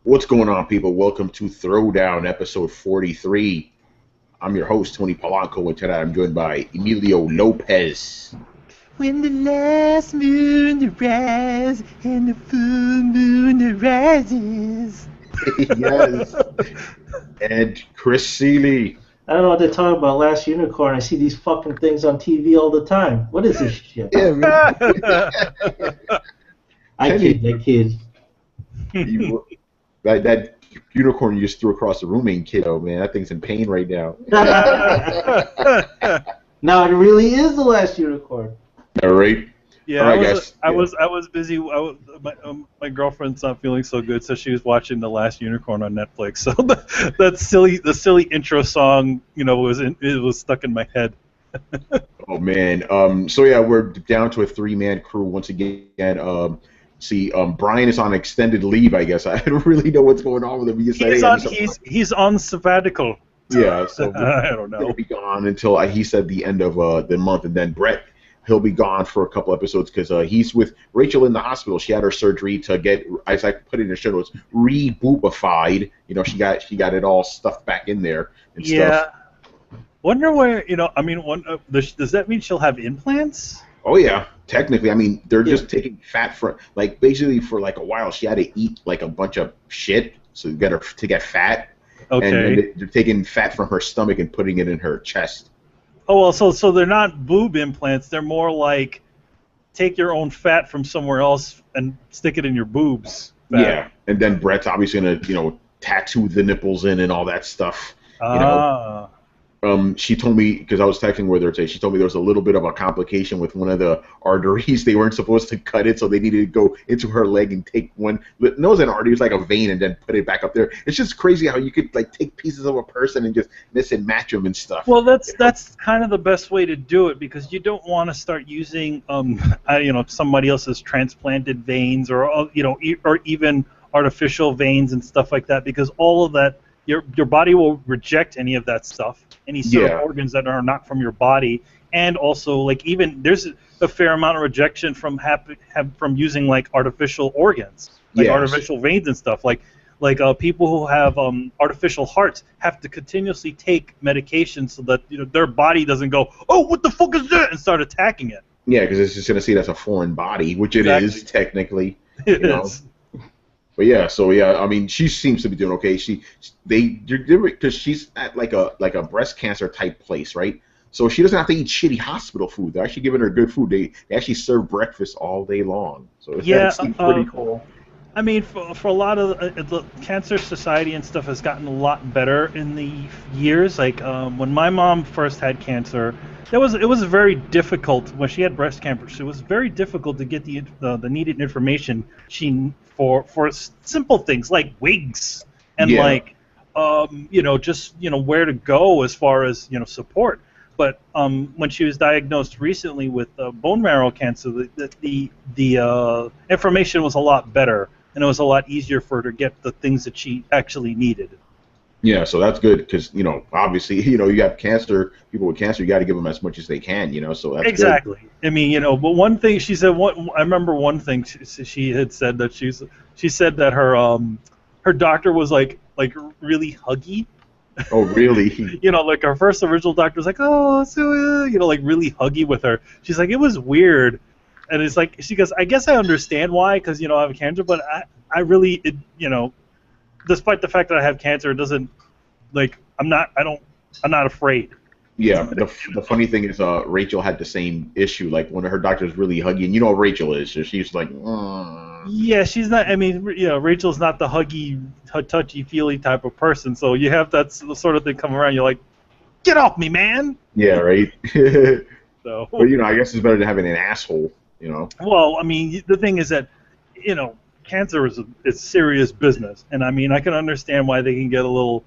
What's going on, people? Welcome to Throwdown, episode 43. I'm your host, Tony Polanco, and tonight I'm joined by Emilio Lopez. When the last moon arises and the full moon arises. Yes. And Chris Seeley. I don't know what they're talking about. Last Unicorn. I see these fucking things on TV all the time. What is this shit? Yeah, man. I kid. That unicorn you just threw across the room ain't kiddo, man. That thing's in pain right now. No, it really is the Last Unicorn. All right. Yeah, all right, I was busy. My girlfriend's not feeling so good, so she was watching The Last Unicorn on Netflix. So the silly intro song, it was stuck in my head. Oh man. So yeah, we're down to a 3-man crew once again. Brian is on extended leave, I guess. I don't really know what's going on with him. He's on sabbatical. Yeah, so I don't know. He'll be gone until he said the end of the month, and then Brett, he'll be gone for a couple episodes because he's with Rachel in the hospital. She had her surgery to get, as I put it in the show notes, re-boopified. You know, she got it all stuffed back in there and stuff. Wonder where does that mean she'll have implants? Oh yeah, technically. I mean, they're just taking fat for basically for like a while. She had to eat like a bunch of shit to get her to get fat. Okay. And they're taking fat from her stomach and putting it in her chest. Oh well, so they're not boob implants. They're more like take your own fat from somewhere else and stick it in your boobs. Yeah, and then Brett's obviously gonna tattoo the nipples in and all that stuff. She told me, because I was texting with her today, she told me there was a little bit of a complication with one of the arteries. They weren't supposed to cut it, so they needed to go into her leg and take one. No, it was an artery, it was like a vein, and then put it back up there. It's just crazy how you could take pieces of a person and just miss and match them and stuff. Well, that's kind of the best way to do it, because you don't want to start using somebody else's transplanted veins or even artificial veins and stuff like that, because all of that your body will reject any of that stuff. Any sort of organs that are not from your body, and also even there's a fair amount of rejection from using artificial organs, artificial veins and stuff. Like people who have artificial hearts have to continuously take medication so that their body doesn't go, oh, what the fuck is that, and start attacking it. Yeah, because it's just gonna see it as a foreign body, which it is technically. It is. But yeah, I mean, she seems to be doing okay. Because she's at like a breast cancer type place, right? So she doesn't have to eat shitty hospital food. They're actually giving her good food. They actually serve breakfast all day long. So that seems pretty cool. I mean, for a lot of the Cancer Society and stuff has gotten a lot better in the years. Like when my mom first had cancer, it was very difficult when she had breast cancer. It was very difficult to get the needed information for simple things like wigs and where to go as far as support. But when she was diagnosed recently with bone marrow cancer, the information was a lot better, and it was a lot easier for her to get the things that she actually needed. Yeah, so that's good because obviously you have cancer. People with cancer, you got to give them as much as they can. So that's exactly. Good. I mean, but one thing she said. I remember one thing she had said that she said that her doctor was like really huggy. Oh, really? Like her first original doctor was like, oh, so really huggy with her. She's like, it was weird, and it's like she goes, I guess I understand why, because I have cancer, but I really despite the fact that I have cancer, it doesn't I'm not afraid. Yeah, the funny thing is, Rachel had the same issue. Like one of her doctors really huggy, and you know how Rachel is. So she's like, yeah, she's not. I mean, Rachel's not the huggy, touchy-feely type of person. So you have that sort of thing come around. You're like, get off me, man. Yeah, right. So, but I guess it's better than having an asshole. Well, I mean, the thing is that, cancer is serious business, and I mean, I can understand why they can get a little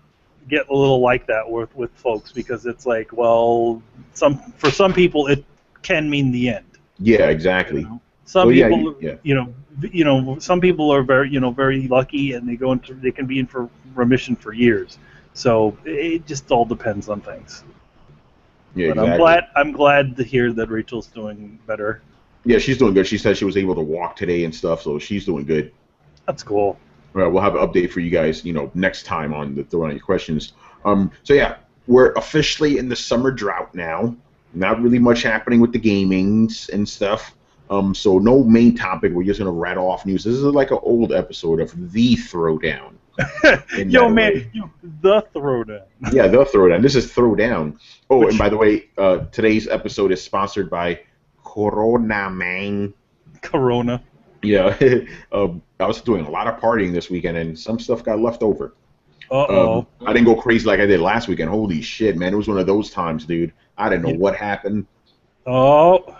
like that with folks, because it's like, well, for some people it can mean the end. Yeah, exactly. Some people, some people are very lucky, and they can be in for remission for years. So it just all depends on things. Yeah, but exactly. I'm glad to hear that Rachel's doing better. Yeah, she's doing good. She said she was able to walk today and stuff, so she's doing good. That's cool. We'll have an update for you guys, next time on the Throwdown Your Questions. So yeah, we're officially in the summer drought now. Not really much happening with the gamings and stuff. So no main topic. We're just gonna rattle off news. This is like an old episode of the Throwdown. Yo, man, the Throwdown. Yeah, the Throwdown. This is Throwdown. Oh, and by the way, today's episode is sponsored by Corona, man. Corona. Yeah, I was doing a lot of partying this weekend, and some stuff got left over. Uh-oh. I didn't go crazy like I did last weekend. Holy shit, man! It was one of those times, dude. I didn't know what happened. Oh.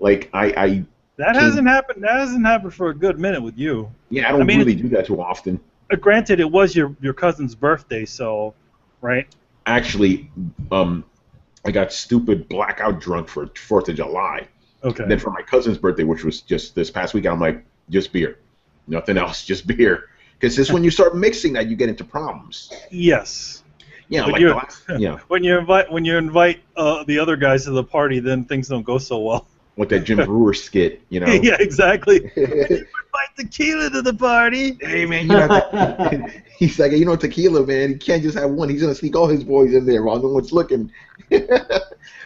Like That hasn't happened. That hasn't happened for a good minute with you. Yeah, I don't really do that too often. Granted, it was your cousin's birthday, so, right? Actually, I got stupid blackout drunk for 4th of July. Okay. And then for my cousin's birthday, which was just this past weekend, I'm like, just beer. Nothing else, just beer. Because it's when you start mixing that you get into problems. Yes. Yeah, when you invite the other guys to the party, then things don't go so well. With that Jim Brewer skit, Yeah, exactly. Invite tequila to the party. Hey man, he's like, tequila, man. He can't just have one. He's gonna sneak all his boys in there while no one's looking.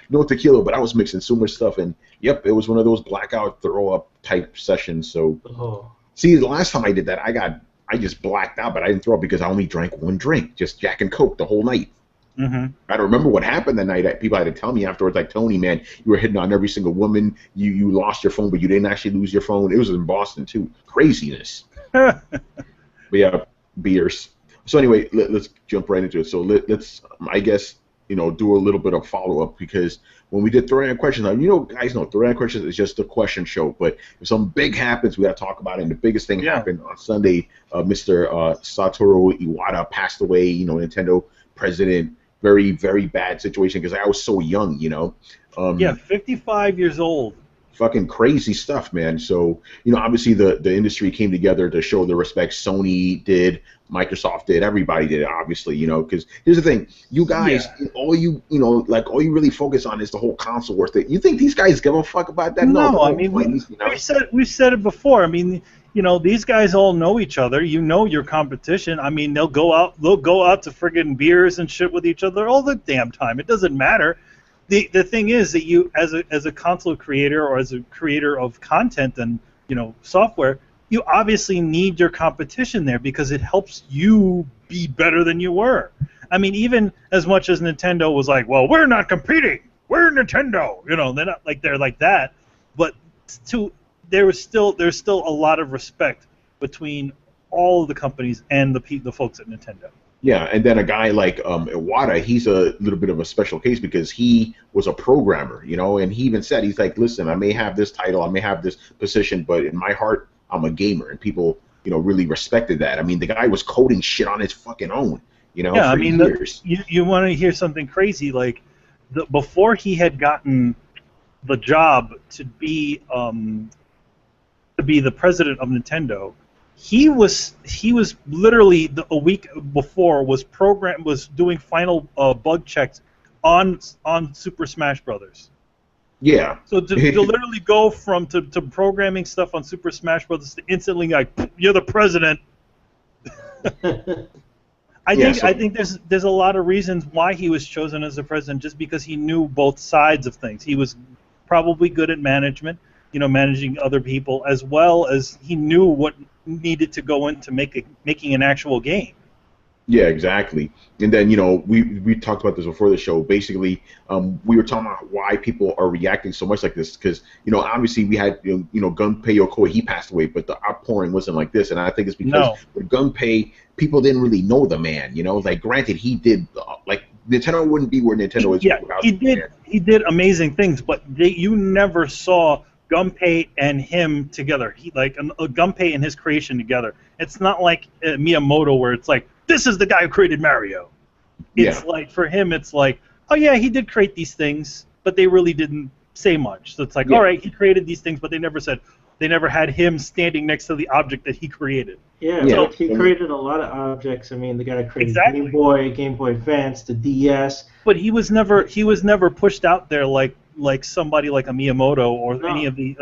No tequila, but I was mixing so much stuff, and yep, it was one of those blackout throw up type sessions. So, see, the last time I did that, I just blacked out, but I didn't throw up because I only drank one drink, just Jack and Coke the whole night. Mm-hmm. I don't remember what happened that night. People had to tell me afterwards, like, Tony, man, you were hitting on every single woman. You lost your phone, but you didn't actually lose your phone. It was in Boston, too. Craziness. But yeah, beers. So anyway, let's jump right into it. So let's, I guess, do a little bit of follow-up, because when we did Throwdown Questions, guys know Throwdown Questions is just a question show, but if something big happens, we got to talk about it. And the biggest thing happened on Sunday. Mr. Satoru Iwata passed away, Nintendo president. Very, very bad situation, because I was so young, 55 years old. Fucking crazy stuff, man. So, obviously the industry came together to show the respect. Sony did, Microsoft did, everybody did, obviously, because here's the thing. You guys, all you really focus on is the whole console war thing. You think these guys give a fuck about that? No, I mean, we said it before. I mean, these guys all know each other. Your competition. I mean, they'll go out to friggin' beers and shit with each other all the damn time. It doesn't matter. The thing is that you, as a console creator or as a creator of content and software, you obviously need your competition there, because it helps you be better than you were. I mean, even as much as Nintendo was like, well, we're not competing, we're Nintendo. They're like that, but there's still a lot of respect between all of the companies and the folks at Nintendo. Yeah, and then a guy like Iwata, he's a little bit of a special case, because he was a programmer, and he even said, he's like, listen, I may have this title, I may have this position, but in my heart, I'm a gamer, and people, really respected that. I mean, the guy was coding shit on his fucking own, for years. You want to hear something crazy? Like, before he had gotten the job to be the president of Nintendo, he was literally a week before was doing final bug checks on Super Smash Brothers. Yeah. So to literally go from to programming stuff on Super Smash Brothers to instantly like, you're the president. I think there's a lot of reasons why he was chosen as the president, just because he knew both sides of things. He was probably good at management, managing other people, as well as he knew what needed to go into making an actual game. Yeah, exactly. And then, we talked about this before the show. Basically, we were talking about why people are reacting so much like this, because, obviously we had, Gunpei Yokoi, he passed away, but the outpouring wasn't like this. And I think it's because with Gunpei, people didn't really know the man, Like, granted, he did, Nintendo wouldn't be where Nintendo is without the man. He did amazing things, but you never saw Gunpei and him together. Gunpei and his creation together. It's not like Miyamoto, where it's like, this is the guy who created Mario. It's like, for him, it's like, oh yeah, he did create these things, but they really didn't say much. So it's like, all right, he created these things, but they never had him standing next to the object that he created. Yeah, so he created a lot of objects. I mean, the guy created Game Boy Advance, the DS. But he was never pushed out there like somebody like a Miyamoto or any of the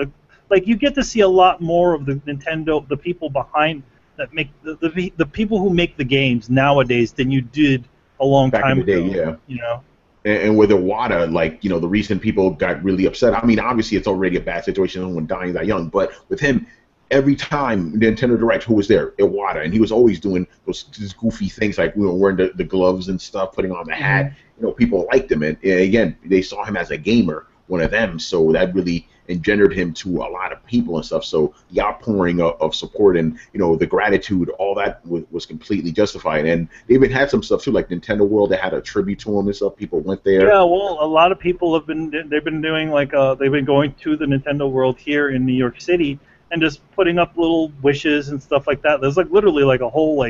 like. You get to see a lot more of the Nintendo, the people behind that make the people who make the games nowadays than you did a long Back in time the day, ago. yeah. You know. And with Iwata, like, the reason people got really upset, I mean, obviously it's already a bad situation, someone dying that young, but with him, every time Nintendo Direct, who was there? Iwata, and he was always doing those goofy things like wearing the gloves and stuff, putting on the hat. People liked him, and again, they saw him as a gamer, one of them, so that really engendered him to a lot of people and stuff. So the outpouring of support and the gratitude, all that was completely justified. And they even had some stuff too, like Nintendo World. They had a tribute to him and stuff. People went there. Yeah, well, a lot of people they've been doing they've been going to the Nintendo World here in New York City and just putting up little wishes and stuff like that. There's literally a whole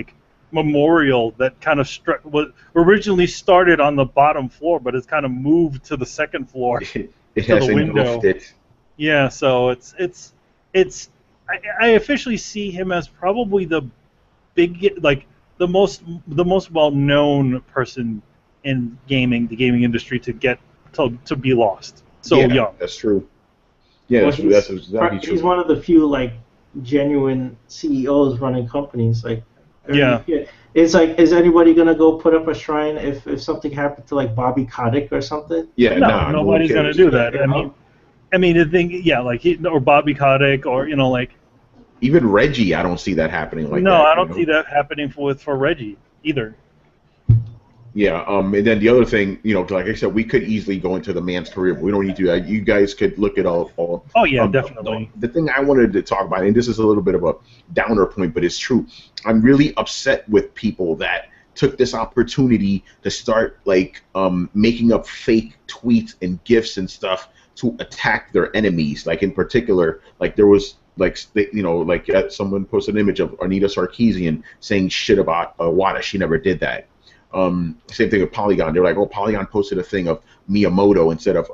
memorial that kind of was originally started on the bottom floor, but it's kind of moved to the second floor. It has engulfed it. Yeah, so I officially see him as probably the the most well-known person in the gaming industry to get to be lost so young. That's true. Yeah, well, that's exactly true. He's one of the few genuine CEOs running companies. It's is anybody gonna go put up a shrine if something happened to Bobby Kotick or something? Yeah, no, nobody's gonna do that. I mean, the thing, or Bobby Kotick, or even Reggie. I don't see that happening like that. No, I don't see that happening for Reggie either. Yeah, and then the other thing, like I said, we could easily go into the man's career, but we don't need to do that. You guys could look at all. Oh yeah, definitely. The thing I wanted to talk about, and this is a little bit of a downer point, but it's true. I'm really upset with people that took this opportunity to start making up fake tweets and GIFs and stuff to attack their enemies. In particular, there was someone posted an image of Anita Sarkeesian saying shit about Iwata. She never did that. Same thing with Polygon. They're like, oh, Polygon posted a thing of Miyamoto instead of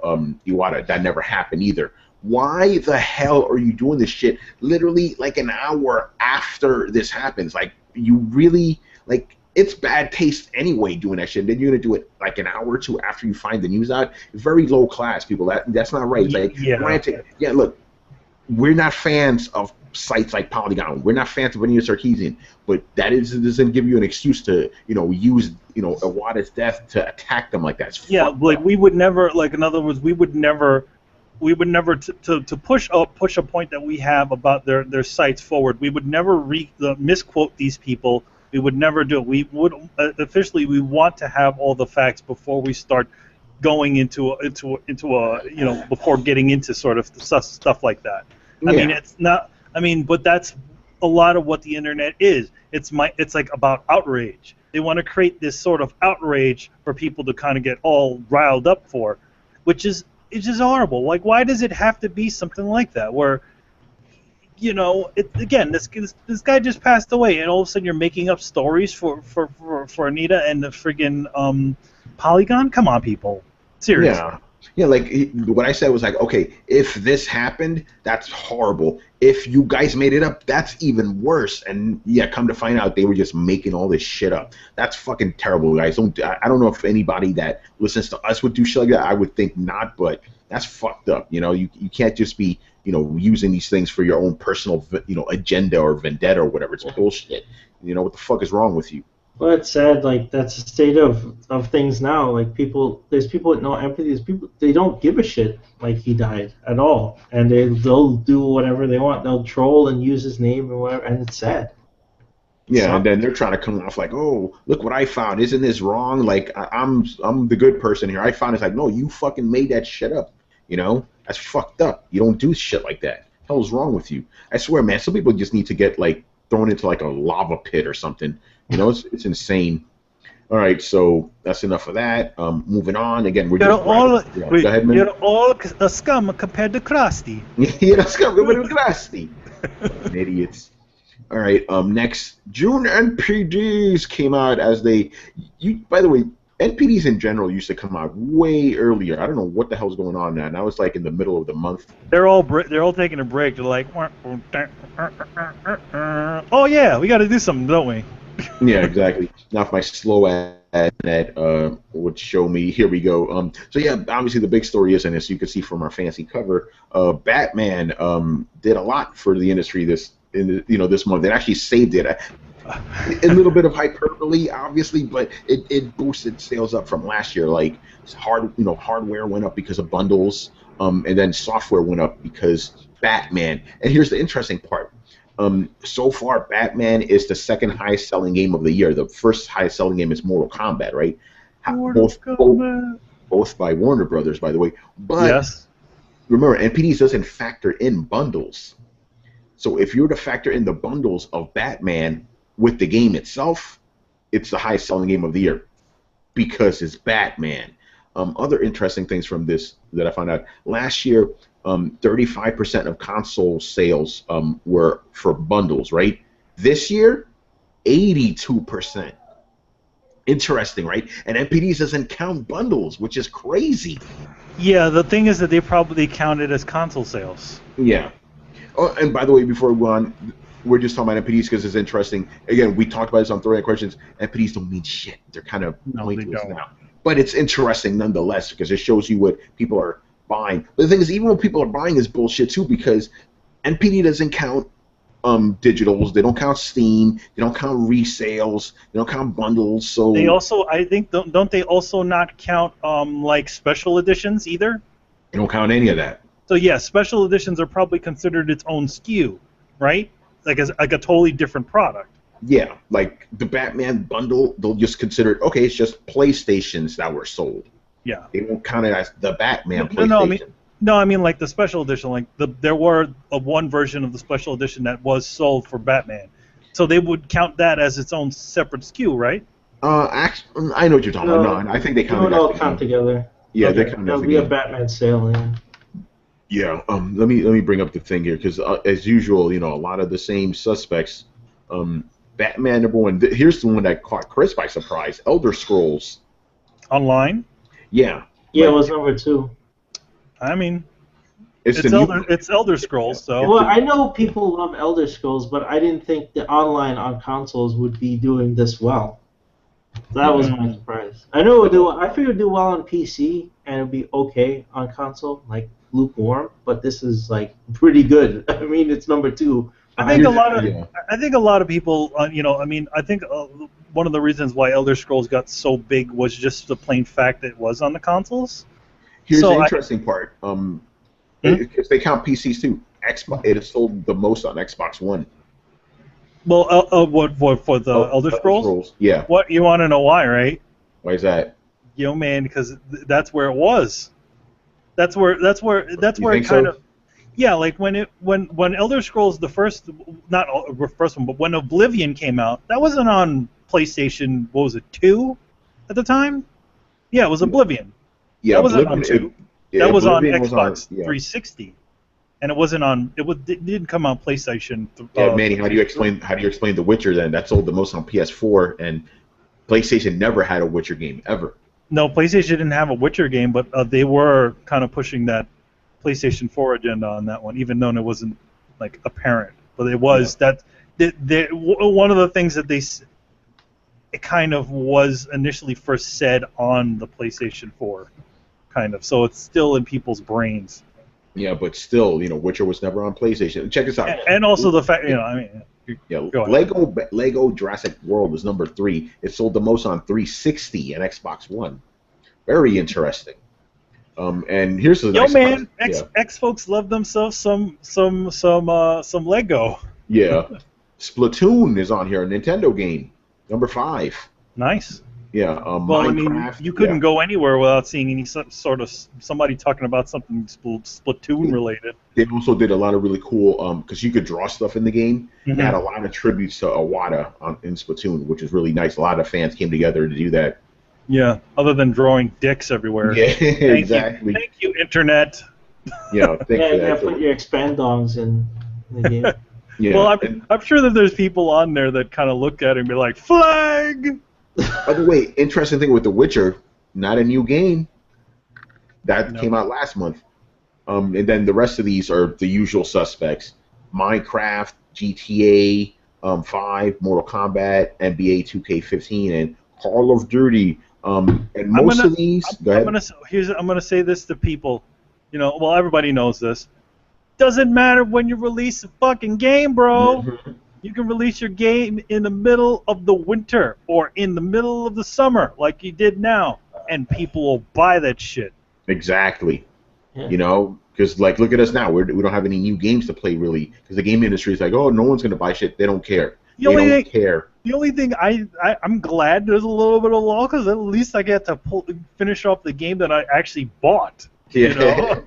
Iwata. That never happened either. Why the hell are you doing this shit literally an hour after this happens? You really, it's bad taste anyway doing that shit. And then you're going to do it an hour or two after you find the news out. Very low class, people. That's not right. Granted, look, we're not fans of sites like Polygon. We're not fans of Anita Sarkeesian, but that doesn't give you an excuse to use Iwata's death to attack them like that. We would never in other words we would never to push a point that we have about their sites forward. We would never misquote these people. We would never do it. We would officially we want to have all the facts before we start going into a before getting into sort of stuff like that. I mean, it's not. I mean, but that's a lot of what the internet is. It's about outrage. They want to create this sort of outrage for people to kind of get all riled up for, which is horrible. Why does it have to be something like that? Where, again, this guy just passed away, and all of a sudden you're making up stories for Anita and the friggin' Polygon. Come on, people, seriously. Yeah, what I said was okay, if this happened, that's horrible. If you guys made it up, that's even worse. And come to find out, they were just making all this shit up. That's fucking terrible, guys. I don't know if anybody that listens to us would do shit like that. I would think not, but that's fucked up. You can't just be using these things for your own personal agenda or vendetta or whatever. It's bullshit. What the fuck is wrong with you? Well, it's sad. That's the state of things now. There's people with no empathy. There's people, they don't give a shit he died at all, and they'll do whatever they want. They'll troll and use his name and whatever, and it's sad. Yeah, and then they're trying to come off oh, look what I found. Isn't this wrong? I'm the good person here. I found it's no, you fucking made that shit up. That's fucked up. You don't do shit like that. The hell's wrong with you? I swear, man. Some people just need to get thrown into a lava pit or something. It's insane. All right, so that's enough of that. Moving on. Again, we're just... Go ahead, man. You're all a scum compared to Krusty. You're a scum compared to Krusty. Idiots. All right, next. June NPDs came out as they... by the way, NPDs in general used to come out way earlier. I don't know what the hell's going on now. Now it's in the middle of the month. They're all taking a break. They're oh yeah, we got to do something, don't we? Yeah, exactly. Now if my slow ad would show me, here we go. So yeah, obviously the big story is, and as you can see from our fancy cover, Batman did a lot for the industry this this month. It actually saved it. A little bit of hyperbole, obviously, but it boosted sales up from last year. Like hardware went up because of bundles, and then software went up because Batman. And here's the interesting part. So far, Batman is the second highest selling game of the year. The first highest selling game is Mortal Kombat, right? Both by Warner Brothers, by the way. But yes. Remember, NPDs doesn't factor in bundles. So if you were to factor in the bundles of Batman with the game itself, it's the highest selling game of the year because it's Batman. Other interesting things from this that I found out last year, 35% of console sales were for bundles, right? This year, 82%. Interesting, right? And NPDs doesn't count bundles, which is crazy. Yeah, the thing is that they probably count it as console sales. Yeah. Oh, and by the way, before we go on, we're just talking about NPDs because it's interesting. Again, we talked about this on Throwdown Questions. NPDs don't mean shit. They're kind of pointless now. But it's interesting nonetheless because it shows you what people are buying. But the thing is, even what people are buying is bullshit too because NPD doesn't count digitals. They don't count Steam. They don't count resales. They don't count bundles. So they also, I think, don't they also not count like special editions either? They don't count any of that. So yeah, special editions are probably considered its own SKU, right? Like a totally different product. Yeah, like the Batman bundle, they'll just consider it, okay, it's just PlayStations that were sold. Yeah. They won't count it as the Batman PlayStation. No, I mean like the special edition. Like there were one version of the special edition that was sold for Batman, so they would count that as its own separate SKU, right? Actually, I know what you're talking about. No, I think they count it all count together. Yeah, okay. they count. There'll be a Batman sale. Yeah. Let me bring up the thing here because as usual, a lot of the same suspects. Batman #1. Here's the one that caught Chris by surprise. Elder Scrolls Online. Yeah. Yeah, it was #2. I mean, it's Elder Scrolls, so. Well, I know people love Elder Scrolls, but I didn't think the online on consoles would be doing this well. That was my surprise. I know it would do. I figured it would do well on PC and it'd be okay on console, like lukewarm. But this is like pretty good. I mean, it's #2. I think a lot of people, I think one of the reasons why Elder Scrolls got so big was just the plain fact that it was on the consoles. Here's the interesting part. If they count PCs too, it has sold the most on Xbox One. Well, what for the Elder Scrolls? Yeah. What you want to know why, right? Why is that? Man, because that's where it was. That's where it kind of. Yeah, like when Elder Scrolls the first one, but when Oblivion came out, that wasn't on PlayStation. What was it, 2 at the time? Yeah, it was Oblivion. Yeah, that wasn't on 2. That was on Xbox 360, 360, and it wasn't on. It didn't come on PlayStation. Yeah, Manny, how do you explain The Witcher then? That sold the most on PS4, and PlayStation never had a Witcher game ever. No, PlayStation didn't have a Witcher game, but they were kind of pushing that PlayStation 4 agenda on that one, even though it wasn't like apparent. But it was one of the things that it kind of was initially first said on the PlayStation 4, kind of. So it's still in people's brains. Yeah, but still, Witcher was never on PlayStation. Check this out. And also the fact, Lego Jurassic World is #3. It sold the most on 360 and Xbox One. Very interesting. And here's the nice man, X folks love themselves some Lego. Yeah, Splatoon is on here, a Nintendo game, #5. Nice. Yeah. Well, Minecraft, I mean, you couldn't go anywhere without seeing any sort of somebody talking about something Splatoon related. They also did a lot of really cool because you could draw stuff in the game. Mm-hmm. They had a lot of tributes to Iwata in Splatoon, which is really nice. A lot of fans came together to do that. Yeah, other than drawing dicks everywhere. Yeah, exactly. Thank you, Internet. Yeah, put your expandongs in the game. Yeah. Well, I'm sure that there's people on there that kind of look at it and be like, flag! By the way, interesting thing with The Witcher, not a new game. That came out last month. And then the rest of these are the usual suspects. Minecraft, GTA 5, Mortal Kombat, NBA 2K15, and Call of Duty. And most of these... Go ahead. I'm gonna say this to people. Well, everybody knows this. Doesn't matter when you release a fucking game, bro. Mhm. You can release your game in the middle of the winter or in the middle of the summer, like you did now, and people will buy that shit. Exactly. Yeah. You know, because like look at us now. We don't have any new games to play really, because the game industry is like, oh, no one's gonna buy shit. They don't care. The They only don't thing, care. the only thing I'm glad there's a little bit of lull, because at least I get to finish off the game that I actually bought. Yeah. You know,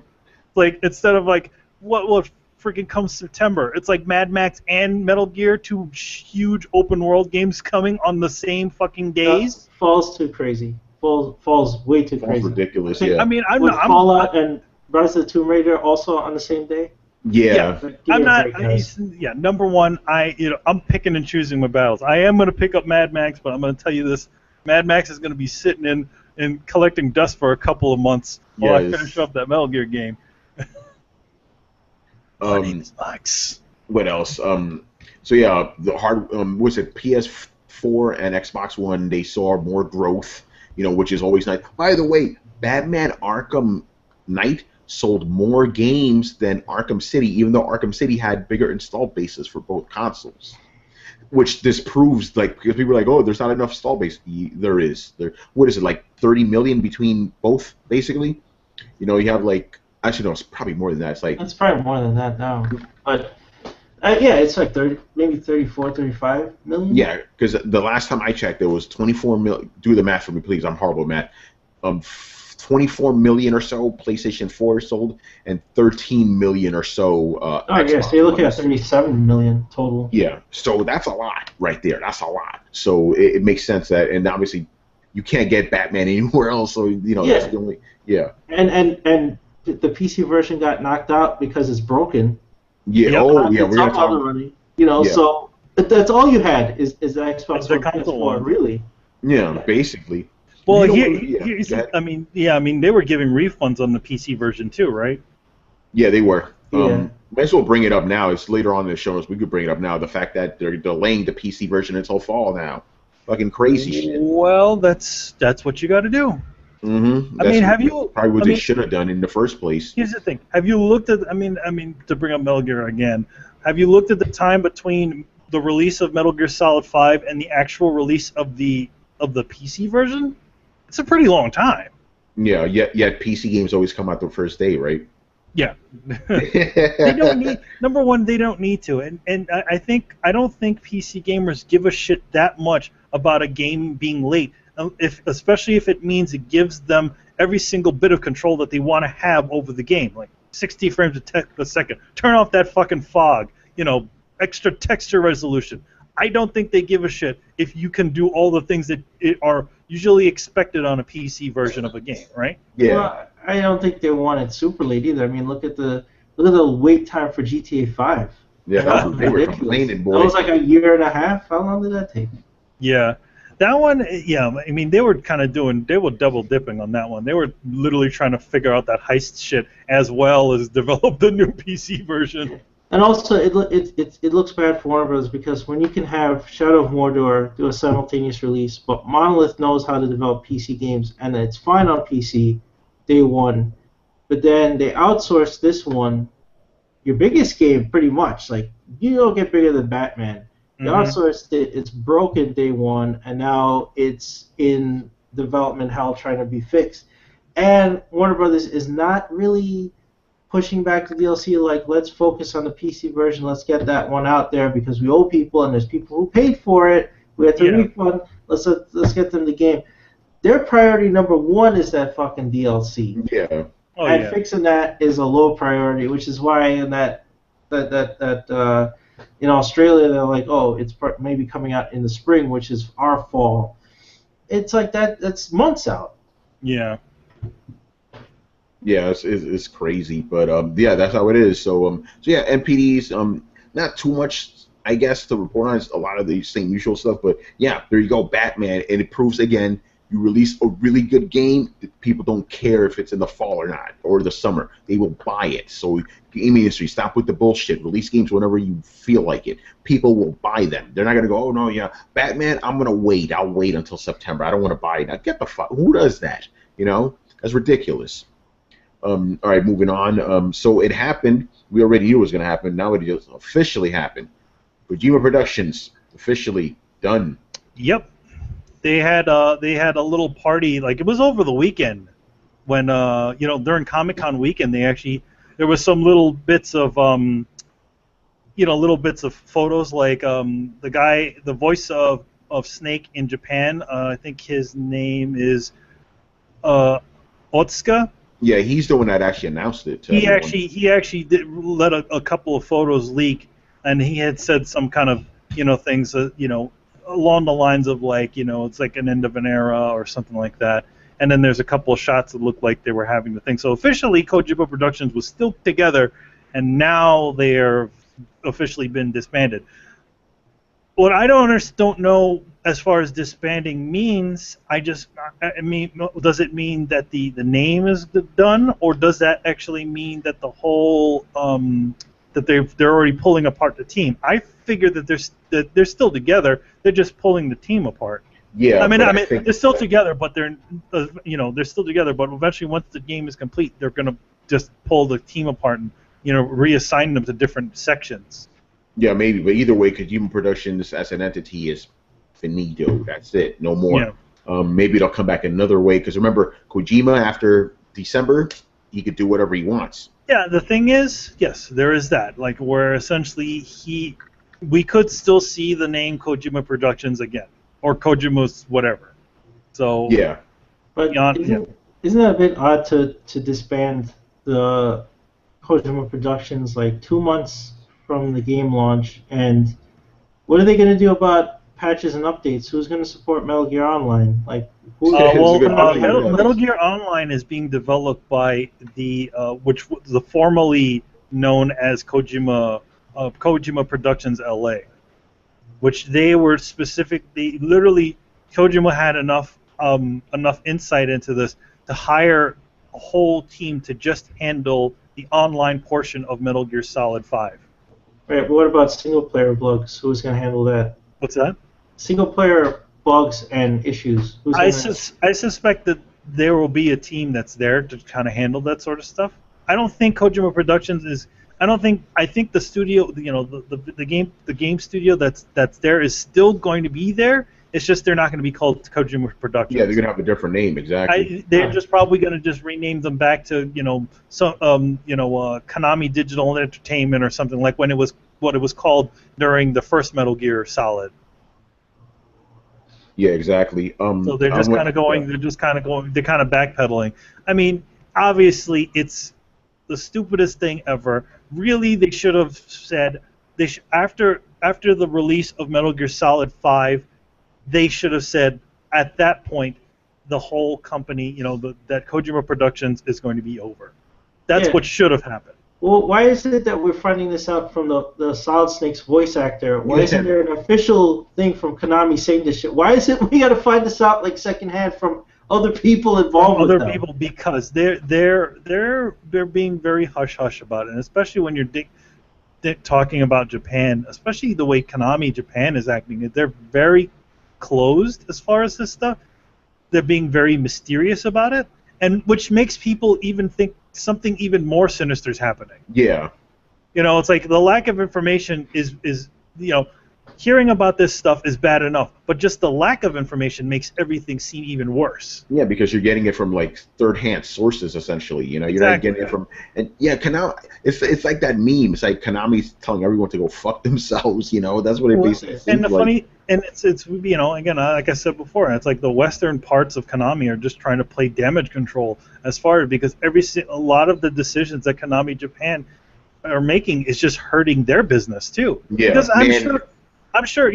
like instead of like what freaking comes September, it's like Mad Max and Metal Gear, two huge open world games coming on the same fucking days. Fall's too crazy. Fall's way too Fall's crazy. ridiculous. I think Yeah. I mean, with Fallout and Rise of the Tomb Raider also on the same day. Yeah. Like, give I'm me a not. break, guys. Yeah, number one, I'm picking and choosing my battles. I am going to pick up Mad Max, but I'm going to tell you this: Mad Max is going to be sitting in and collecting dust for a couple of months while I Yes. finish up that Metal Gear game. My name is Max. What else? So yeah, the hard was it PS4 and Xbox One? They saw more growth, you know, which is always nice. By the way, Batman Arkham Knight sold more games than Arkham City, even though Arkham City had bigger install bases for both consoles. Which disproves, like, because people are like, oh, there's not enough install base. There is. What is it, like 30 million between both, basically? You know, you have like, actually no, it's probably more than that. It's like, It's probably more than that now. But yeah, it's like 30, maybe 34, 35 million. yeah, because the last time I checked, there was 24 million. Do the math for me, please. I'm horrible at math. 24 million or so PlayStation 4 sold, and 13 million or so Oh Xbox yeah, so you're looking at Ones. 37 million total. Yeah, so that's a lot right there. That's a lot. So it makes sense that, and obviously you can't get Batman anywhere else. So you know that's the only. Yeah. And the PC version got knocked out because it's broken. Yeah. Yep. Oh yeah, we're gonna It's up talk. running. You know, Yeah. so that's all you had is the Xbox It's the One console PS4, one. really. Yeah, basically. Well, You know here, what- here's go ahead. I mean, they were giving refunds on the PC version too, right? Yeah, they were. Yeah. Might as well bring it up now. It's later on in the show, so we could bring it up now. The fact that they're delaying the PC version until fall now. Fucking crazy shit. Well, that's what you got to do. Mm-hmm. I mean, have you? Probably what I they mean, should have done in the first place. Here's the thing: have you looked at? I mean, to bring up Metal Gear again, have you looked at the time between the release of Metal Gear Solid 5 and the actual release of the PC version? It's a pretty long time. Yeah, yet PC games always come out the first day, right? Yeah. They don't need. Number one, they don't need to, and I don't think PC gamers give a shit that much about a game being late, especially if it means it gives them every single bit of control that they want to have over the game, like 60 frames a second. Turn off that fucking fog. You know, extra texture resolution. I don't think they give a shit if you can do all the things that are usually expected on a PC version of a game, right? Yeah. Well, I don't think they want it super late either. I mean, look at the wait time for GTA 5. Yeah, That was they were ridiculous. complaining, boy. That was like a year and a half. How long did that take? Yeah. That one, yeah, I mean, they were double dipping on that one. They were literally trying to figure out that heist shit as well as develop the new PC version. And also, it looks bad for Warner Bros. Because when you can have Shadow of Mordor do a simultaneous release, but Monolith knows how to develop PC games, and it's fine on PC day one, but then they outsource this one, your biggest game, pretty much. Like, you don't get bigger than Batman. They outsourced it, it's broken day one, and now it's in development hell trying to be fixed. And Warner Brothers is not really pushing back the DLC, like, let's focus on the PC version, let's get that one out there because we owe people and there's people who paid for it, we have to refund, let's get them the game. Their priority number one is that fucking DLC. Yeah. Oh, And yeah. fixing that is a low priority, which is why in that in Australia they're like, oh, it's maybe coming out in the spring, which is our fall. It's like that's months out. Yeah. Yeah, it's crazy, but yeah, that's how it is. So yeah, NPDs, not too much, I guess, to report on. It's a lot of the same usual stuff, but yeah, there you go, Batman, and it proves again, you release a really good game, people don't care if it's in the fall or not, or the summer, they will buy it. So gaming industry, stop with the bullshit. Release games whenever you feel like it. People will buy them. They're not gonna go, oh no, yeah, Batman, I'm gonna wait. I'll wait until September. I don't want to buy it now. Get the fuck. Who does that? You know, that's ridiculous. All right, moving on. So it happened. We already knew it was going to happen. Now it just officially happened. Kojima Productions officially done. Yep. They had a little party, like it was over the weekend when during Comic-Con weekend there was some little bits of photos, like the voice of Snake in Japan, I think his name is Otsuka. Yeah, he's the one that actually announced it to everyone. He actually did let a couple of photos leak, and he had said some kind of things along the lines of like it's like an end of an era or something like that. And then there's a couple of shots that looked like they were having the thing. So officially, Kojima Productions was still together, and now they're officially been disbanded. What I don't know as far as disbanding means, I mean, does it mean that the name is done, or does that actually mean that the whole that they're already pulling apart the team? I figure that they're still together. They're just pulling the team apart. Yeah, I mean, they're still together, but they're still together. But eventually, once the game is complete, they're gonna just pull the team apart and reassign them to different sections. Yeah, maybe, but either way, Kojima Productions as an entity is finito. That's it, no more. Yeah. Maybe it'll come back another way, because remember, Kojima after December, he could do whatever he wants. Yeah, the thing is, yes, there is that, like where essentially we could still see the name Kojima Productions again, or Kojima's whatever. So yeah, but isn't that a bit odd to disband the Kojima Productions like 2 months from the game launch? And what are they going to do about patches and updates? Who's going to support Metal Gear Online? Like, Metal Gear Online is being developed by the formerly known as Kojima Productions LA, which they were specific. They literally, Kojima had enough insight into this to hire a whole team to just handle the online portion of Metal Gear Solid 5. Right, but what about single-player bugs? Who's going to handle that? What's that? Single-player bugs and issues. I suspect that there will be a team that's there to kind of handle that sort of stuff. I don't think Kojima Productions is. I think the studio, the game studio that's there is still going to be there. It's just they're not going to be called Kojima Productions. Yeah, they're going to have a different name, exactly. They're just probably going to just rename them back to Konami Digital Entertainment or something like what it was called during the first Metal Gear Solid. Yeah, exactly. So they're just kind of going. They're just kind of going. They're kind of backpedaling. I mean, obviously, it's the stupidest thing ever. Really, they should have said after the release of Metal Gear Solid 5. They should have said at that point the whole company, that Kojima Productions is going to be over. That's what should have happened. Well, why is it that we're finding this out from the Solid Snake's voice actor? Why isn't there an official thing from Konami saying this shit? Why is it we got to find this out like secondhand from other people involved with them? Other people, because they're being very hush hush about it, and especially when you're talking about Japan, especially the way Konami Japan is acting. They're very closed as far as this stuff. They're being very mysterious about it, and which makes people even think something even more sinister is happening. Yeah. It's like the lack of information is hearing about this stuff is bad enough, but just the lack of information makes everything seem even worse. Yeah, because you're getting it from like third-hand sources essentially. You're not getting it from Konami. It's like that meme. It's like Konami's telling everyone to go fuck themselves. That's what it basically seems and the like. funny, and it's again, like I said before, it's like the western parts of Konami are just trying to play damage control because a lot of the decisions that Konami Japan are making is just hurting their business too. Yeah, because I'm sure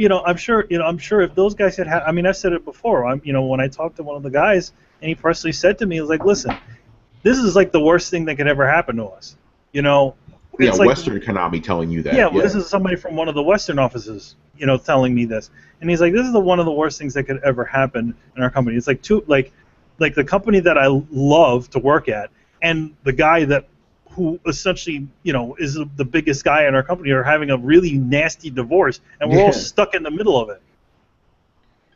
if those guys had, I mean, I've said it before. When I talked to one of the guys, and he personally said to me, he was like, "Listen, this is like the worst thing that could ever happen to us." It's like, Western Konami telling you that. Yeah, well, this is somebody from one of the Western offices, telling me this, and he's like, "This is one of the worst things that could ever happen in our company." It's like like the company that I love to work at, and the guy who essentially, is the biggest guy in our company are having a really nasty divorce, and we're all stuck in the middle of it.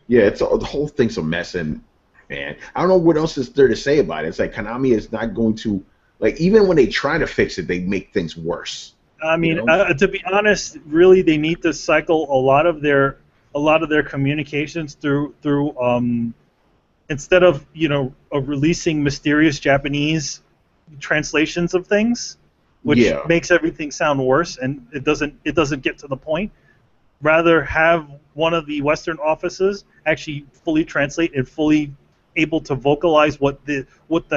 Yeah, the whole thing's a mess, and man, I don't know what else is there to say about it. It's like Konami is not going to like even when they try to fix it, they make things worse. I mean, You know? to be honest, really, they need to cycle a lot of their communications through instead of releasing mysterious Japanese translations of things, which makes everything sound worse, and it doesn't get to the point. Rather have one of the Western offices actually fully translate and fully able to vocalize what the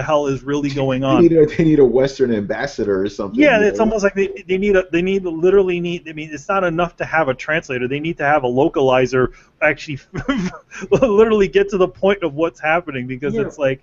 hell is really going on. They need a Western ambassador or something. Yeah, it's almost like they literally need. I mean, it's not enough to have a translator. They need to have a localizer actually literally get to the point of what's happening, because it's like.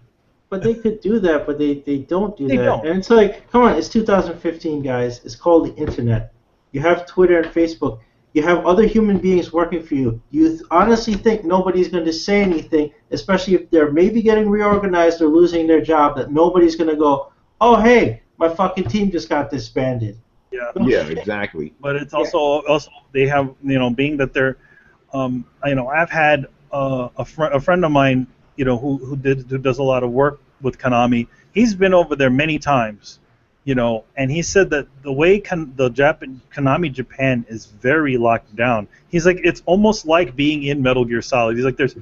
But they could do that, but they don't do that. Don't. And it's like, come on, it's 2015, guys. It's called the internet. You have Twitter and Facebook. You have other human beings working for you. You honestly think nobody's going to say anything, especially if they're maybe getting reorganized or losing their job, that nobody's going to go, oh, hey, my fucking team just got disbanded. Yeah. Yeah, exactly. But it's also they have, being that they're, I've had a friend of mine, who does a lot of work with Konami. He's been over there many times. And he said that the way Konami Japan is very locked down. He's like, it's almost like being in Metal Gear Solid. He's like, there's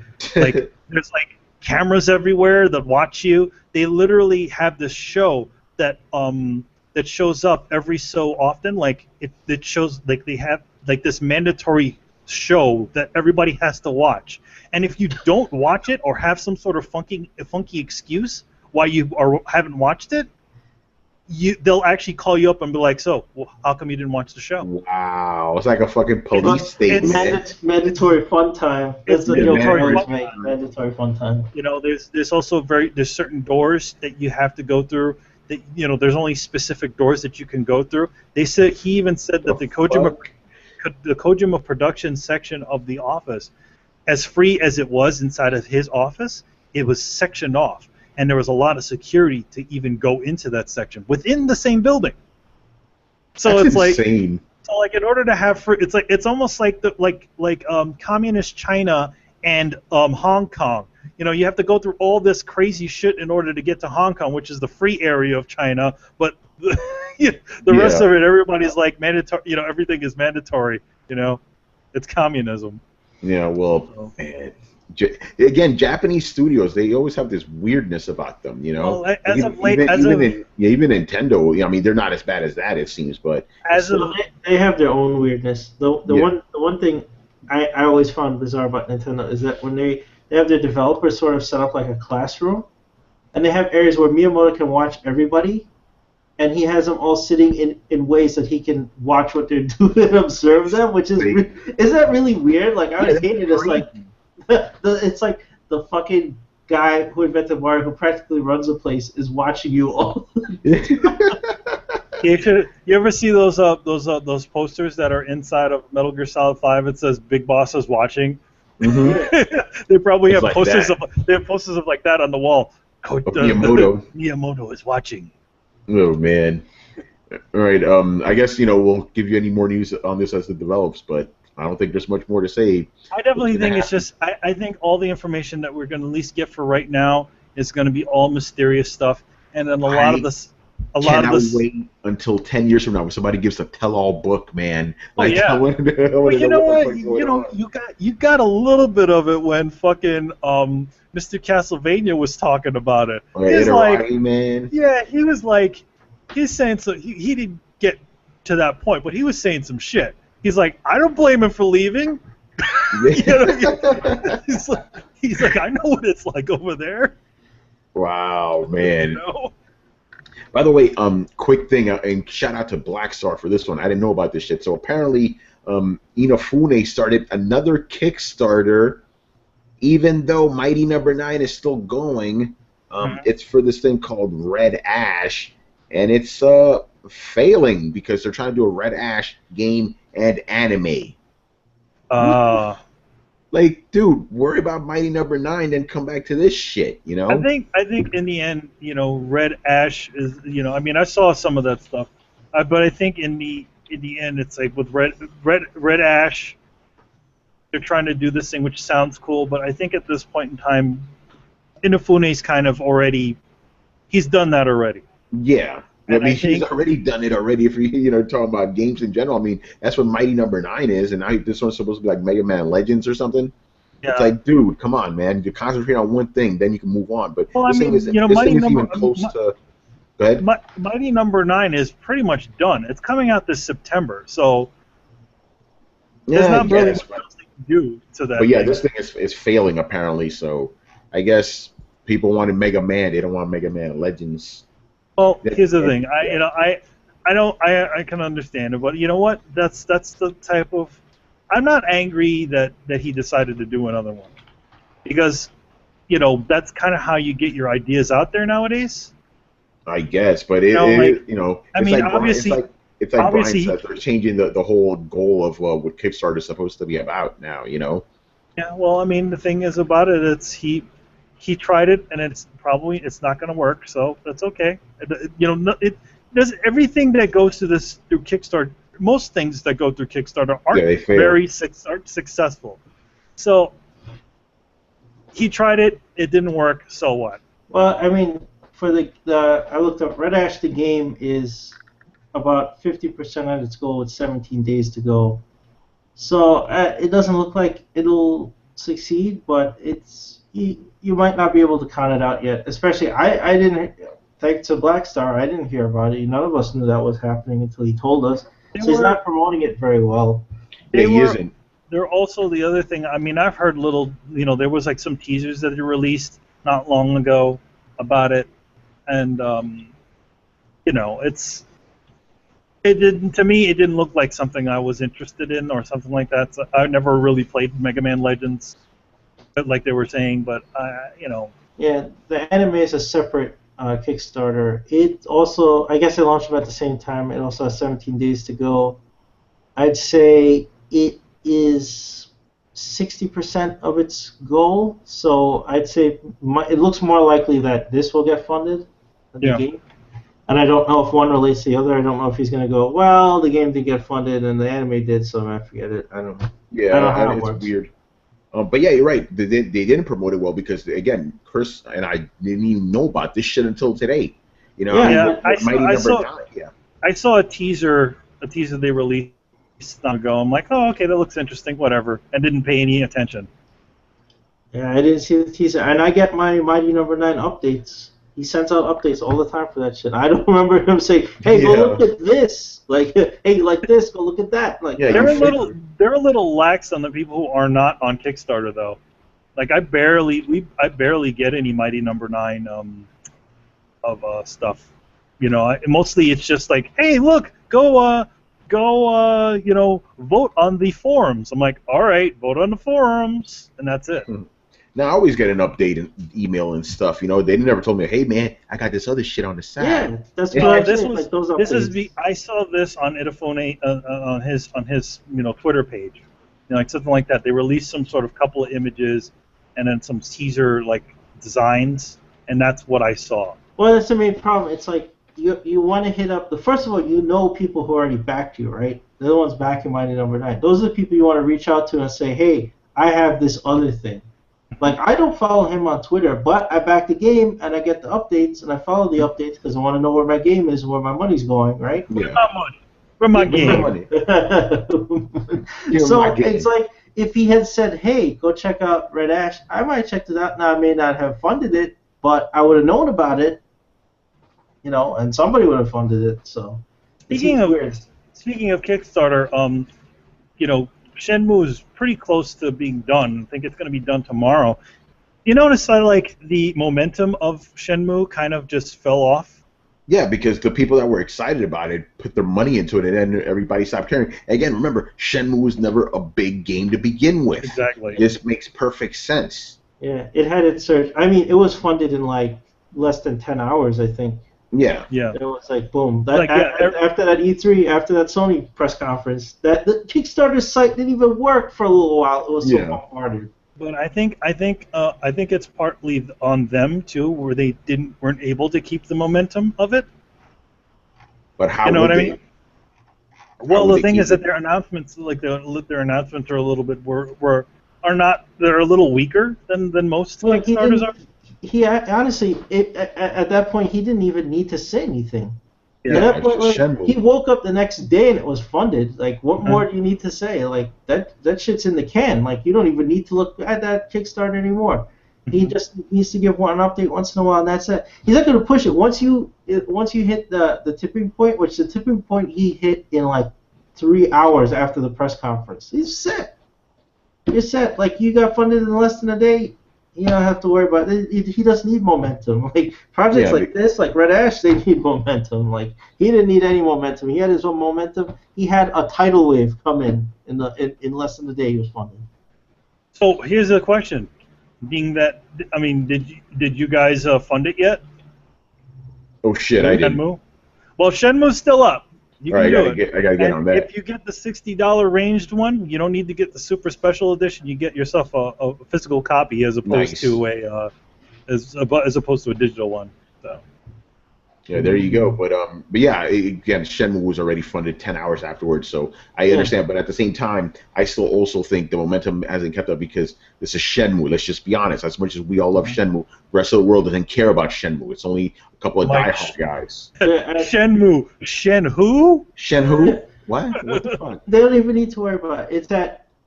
cameras everywhere that watch you. They literally have this show that shows up every so often. Like it shows, like they have like this mandatory show that everybody has to watch. And if you don't watch it or have some sort of funky excuse why you haven't watched it, they'll actually call you up and be like, so, well, how come you didn't watch the show? Wow, it's like a fucking police state. It's mandatory fun time. It's mandatory fun time. There's also there's certain doors that you have to go through. That there's only specific doors that you can go through. He even said that the Kojima Productions section of the office, as free as it was inside of his office, it was sectioned off. And there was a lot of security to even go into that section within the same building. So That's it's insane. like in order to have free, it's almost like communist China and Hong Kong. You have to go through all this crazy shit in order to get to Hong Kong, which is the free area of China. But the rest of it, everybody's like mandatory. Everything is mandatory. It's communism. Yeah, well, man. Again, Japanese studios, they always have this weirdness about them, Well, even Nintendo, I mean, they're not as bad as that, it seems, but they have their own weirdness. The one thing I always found bizarre about Nintendo is that when they have their developers sort of set up like a classroom, and they have areas where Miyamoto can watch everybody, and he has them all sitting in ways that he can watch what they're doing and observe them, which is that really weird? Like, I would hate it as like it's like the fucking guy who invented Mario, who practically runs the place, is watching you all. You ever see those posters that are inside of Metal Gear Solid 5? It says "Big Boss is watching." Mm-hmm. They probably have posters of like that on the wall. Miyamoto is watching. Oh man! All right. I guess we'll give you any more news on this as it develops, but I don't think there's much more to say. I definitely think it's just. I think all the information that we're going to at least get for right now is going to be all mysterious stuff, and then a lot of this. Wait until 10 years from now when somebody gives a tell-all book, man. Like, well, you know what? You got a little bit of it when fucking Mr. Castlevania was talking about it. He's like, man. Yeah, he was like, he's saying so. He didn't get to that point, but he was saying some shit. He's like, I don't blame him for leaving. He's like, I know what it's like over there. Wow, man. By the way, quick thing, and shout out to Black Star for this one. I didn't know about this shit. So apparently, Inafune started another Kickstarter, even though Mighty Number 9 is still going. It's for this thing called Red Ash, and it's failing because they're trying to do a Red Ash game and anime. Like, dude, worry about Mighty Number 9, then come back to this shit, I think in the end, Red Ash is, I mean, I saw some of that stuff, but I think in the end, it's like with Red Ash, they're trying to do this thing, which sounds cool, but I think at this point in time, Inafune's kind of already, he's done that already. Yeah, I mean, he's already done it already. If you're talking about games in general, I mean, that's what Mighty Number 9 is, and now this one's supposed to be like Mega Man Legends or something. Yeah. It's like, dude, come on, man. You concentrate on one thing, then you can move on. But well, this thing isn't even close to. Go ahead. Mighty Number 9 is pretty much done. It's coming out this September, so there's not really much else they can do to that. But yeah, this thing is failing apparently. So I guess people wanted Mega Man. They don't want Mega Man Legends. Well, here's the thing. I can understand it, but you know what? That's the type of. I'm not angry that he decided to do another one, because that's kind of how you get your ideas out there nowadays. I guess, but it's obviously, it's like Brian said, they're changing the whole goal of what Kickstarter is supposed to be about now. Yeah, well, I mean, the thing is about it, it's he tried it, and it's not going to work, so that's okay. It does everything that goes through Kickstarter. Most things that go through Kickstarter aren't very successful. So he tried it, it didn't work. So what? Well, I mean, for I looked up Red Ash. The game is about 50% at its goal with 17 days to go. So it doesn't look like it'll succeed, but you might not be able to count it out yet. Especially I didn't. Thanks to Blackstar, I didn't hear about it. None of us knew that was happening until he told us. So he's not promoting it very well. He isn't. They're also the other thing. I mean, I've heard there was like some teasers that they released not long ago about it, and to me, it didn't look like something I was interested in or something like that. So I never really played Mega Man Legends, like they were saying, but Yeah, the anime is a separate Kickstarter. It also, I guess, it launched about the same time. It also has 17 days to go. I'd say it is 60% of its goal. So I'd say it looks more likely that this will get funded than the game. And I don't know if one relates to the other. I don't know if he's going to go, well, the game didn't get funded and the anime did, so I forget it. I don't know. Yeah, I don't know how it works. Weird. But yeah, you're right. They didn't promote it well because, again, Chris and I didn't even know about this shit until today. I saw a teaser they released long ago. I'm like, oh, okay, that looks interesting, whatever, and didn't pay any attention. Yeah, I didn't see the teaser, and I get my Mighty Number 9 updates. He sends out updates all the time for that shit. I don't remember him saying, "Hey, go look at this." Like, "Hey, like this, go look at that." Like, they're a little lax on the people who are not on Kickstarter, though. Like, I barely get any Mighty Number 9 of stuff. Mostly it's just like, "Hey, look, go vote on the forums." I'm like, "All right, vote on the forums," and that's it. Now I always get an update and email and stuff. They never told me, "Hey man, I got this other shit on the side." Yeah, that's what this was. I saw this on Itafone on his Twitter page, like something like that. They released some sort of couple of images and then some teaser like designs, and that's what I saw. Well, that's the main problem. It's like you want to hit up first of all, people who already backed you, right? They're the ones backing Mighty Number 9. Those are the people you want to reach out to and say, "Hey, I have this other thing." Like, I don't follow him on Twitter, but I back the game, and I get the updates, and I follow the updates because I want to know where my game is and where my money's going, right? Where's my money? Where's my game? So it's like, if he had said, "Hey, go check out Red Ash," I might have checked it out. Now, I may not have funded it, but I would have known about it, and somebody would have funded it, so. Speaking of Kickstarter, Shenmue is pretty close to being done. I think it's going to be done tomorrow. You notice the momentum of Shenmue kind of just fell off? Yeah, because the people that were excited about it put their money into it, and then everybody stopped caring. Again, remember, Shenmue was never a big game to begin with. Exactly. This makes perfect sense. Yeah, it had its surge. I mean, it was funded in less than 10 hours, I think. Yeah. It was like boom. After that E3, after that Sony press conference, the Kickstarter site didn't even work for a little while. It was so bombarded. But I think it's partly on them too, where they weren't able to keep the momentum of it. But how? You know what I mean? Well, the thing is that their announcements, their announcements are a little bit they're a little weaker than most Kickstarters are. He honestly, at that point, he didn't even need to say anything. At that point, like, Shenmue. he woke up the next day and it was funded. Like, what more do you need to say? Like, that shit's in the can. Like, you don't even need to look at that Kickstarter anymore. He just needs to give one update once in a while, and that's it. He's not going to push it. Once you hit the tipping point, which the tipping point he hit in like 3 hours after the press conference, he's set. You're set. Like, you got funded in less than a day. You don't have to worry about it. He doesn't need momentum. Like, projects like this, like Red Ash, they need momentum. Like, he didn't need any momentum. He had his own momentum. He had a tidal wave come in less than a day he was funded. So here's the question: being that, I mean, did you guys fund it yet? Oh shit, I didn't. Shenmue? Well, Shenmue's still up. You can do it. I gotta get on that. If you get the $60 ranged one, you don't need to get the super special edition. You get yourself a physical copy as opposed to as opposed to a digital one. So. Yeah, there you go. But yeah, again, Shenmue was already funded 10 hours afterwards, so I understand. But at the same time, I still also think the momentum hasn't kept up because this is Shenmue. Let's just be honest. As much as we all love Shenmue, the rest of the world doesn't care about Shenmue. It's only a couple of diehard guys. Shenmue. Shenwho? Shenwho? What? What the fuck? They don't even need to worry about it.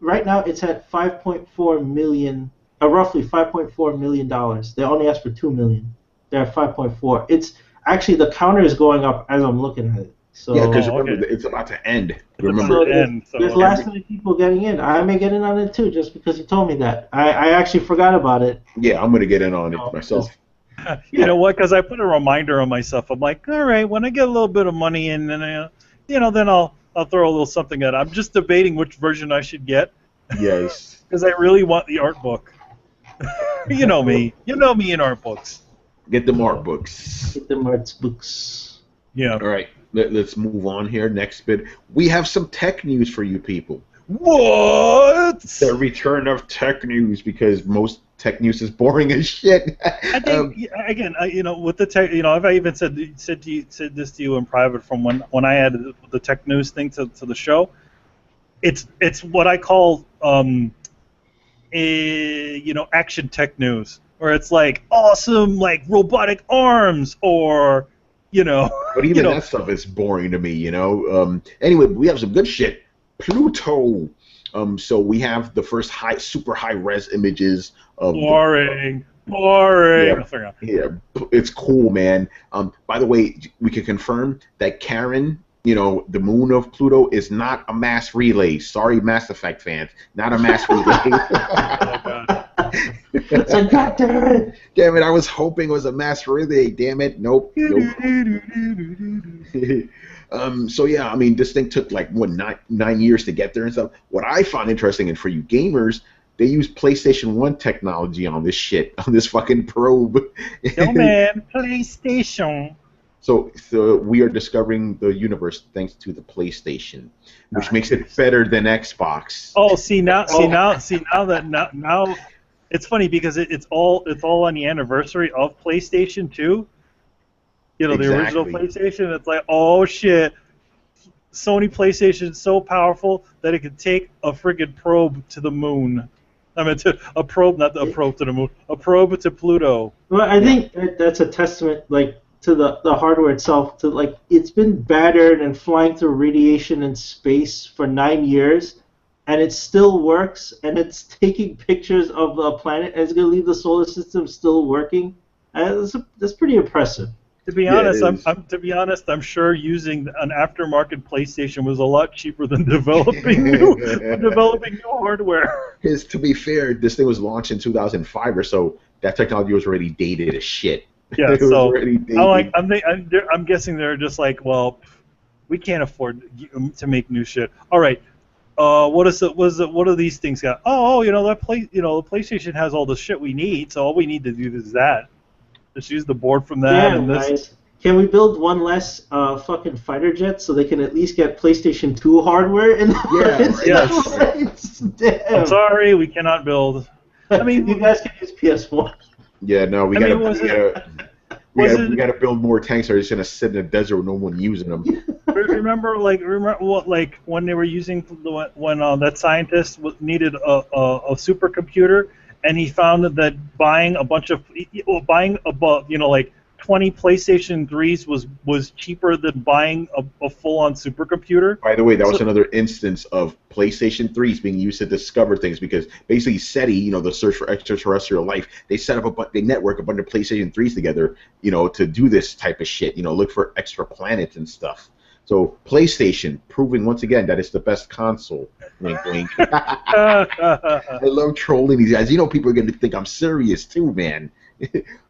Right now it's at 5.4 million, roughly 5.4 million dollars. They only asked for 2 million. They're at 5.4. It's actually, the counter is going up as I'm looking at it. So, yeah, because remember, it's about to end. Remember, there's last minute people getting in. I may get in on it too, just because you told me that. I actually forgot about it. Yeah, I'm gonna get in on it myself. You know what? Because I put a reminder on myself. I'm like, all right, when I get a little bit of money in, then then I'll throw a little something at it. I'm just debating which version I should get. Yes. Because I really want the art book. You know me. You know me in art books. Get the art books. Get the art books. Yeah. All right. Let's move on here. Next bit. We have some tech news for you people. What? The return of tech news, because most tech news is boring as shit. I think again, with the tech, I've even said this to you in private from when I added the tech news thing to the show. It's what I call action tech news, where it's like awesome, like robotic arms, or But even that stuff is boring to me, Anyway, we have some good shit. Pluto. So we have the first super high res images of boring. Yeah, it's cool, man. By the way, we can confirm that Karen, the moon of Pluto, is not a mass relay. Sorry, Mass Effect fans, not a mass relay. So goddamn it! I was hoping it was a mass relay. Damn it! Nope. So yeah, I mean, this thing took like 9 years to get there and stuff. What I found interesting, and for you gamers, they use PlayStation 1 technology on this shit, on this fucking probe. No man, PlayStation. So we are discovering the universe thanks to the PlayStation, which makes it better than Xbox. Oh, now it's funny because it's all on the anniversary of PlayStation 2. The original PlayStation. It's like, oh shit, Sony PlayStation is so powerful that it can take a friggin' probe to the moon. I mean, a probe to the moon, a probe to Pluto. Well, I think that's a testament, like, to the hardware itself. To like, it's been battered and flying through radiation in space for 9 years, and it still works. And it's taking pictures of the planet, and it's gonna leave the solar system still working. That's pretty impressive. To be honest, I'm sure using an aftermarket PlayStation was a lot cheaper than developing new hardware. Because to be fair, this thing was launched in 2005 or so. That technology was already dated as shit. Yeah, so I'm guessing they're just like, well, we can't afford to make new shit. All right, what do these things got? The PlayStation has all the shit we need, so all we need to do is that. Just use the board from that. Damn, nice. Can we build one less fucking fighter jet so they can at least get PlayStation 2 hardware in the yes. Damn. I'm sorry, we cannot build. I mean, you guys can use PS1. Yeah, no, we gotta build more tanks. They're just gonna sit in the desert with no one using them. Remember when they were using when that scientist needed a supercomputer. And he found that buying 20 PlayStation 3s was cheaper than buying a full-on supercomputer. By the way, that was another instance of PlayStation 3s being used to discover things, because basically SETI, the search for extraterrestrial life, they set up they network a bunch of PlayStation 3s together, to do this type of shit, look for extra planets and stuff. So PlayStation proving once again that it's the best console. Wink, wink. I love trolling these guys. People are going to think I'm serious too, man.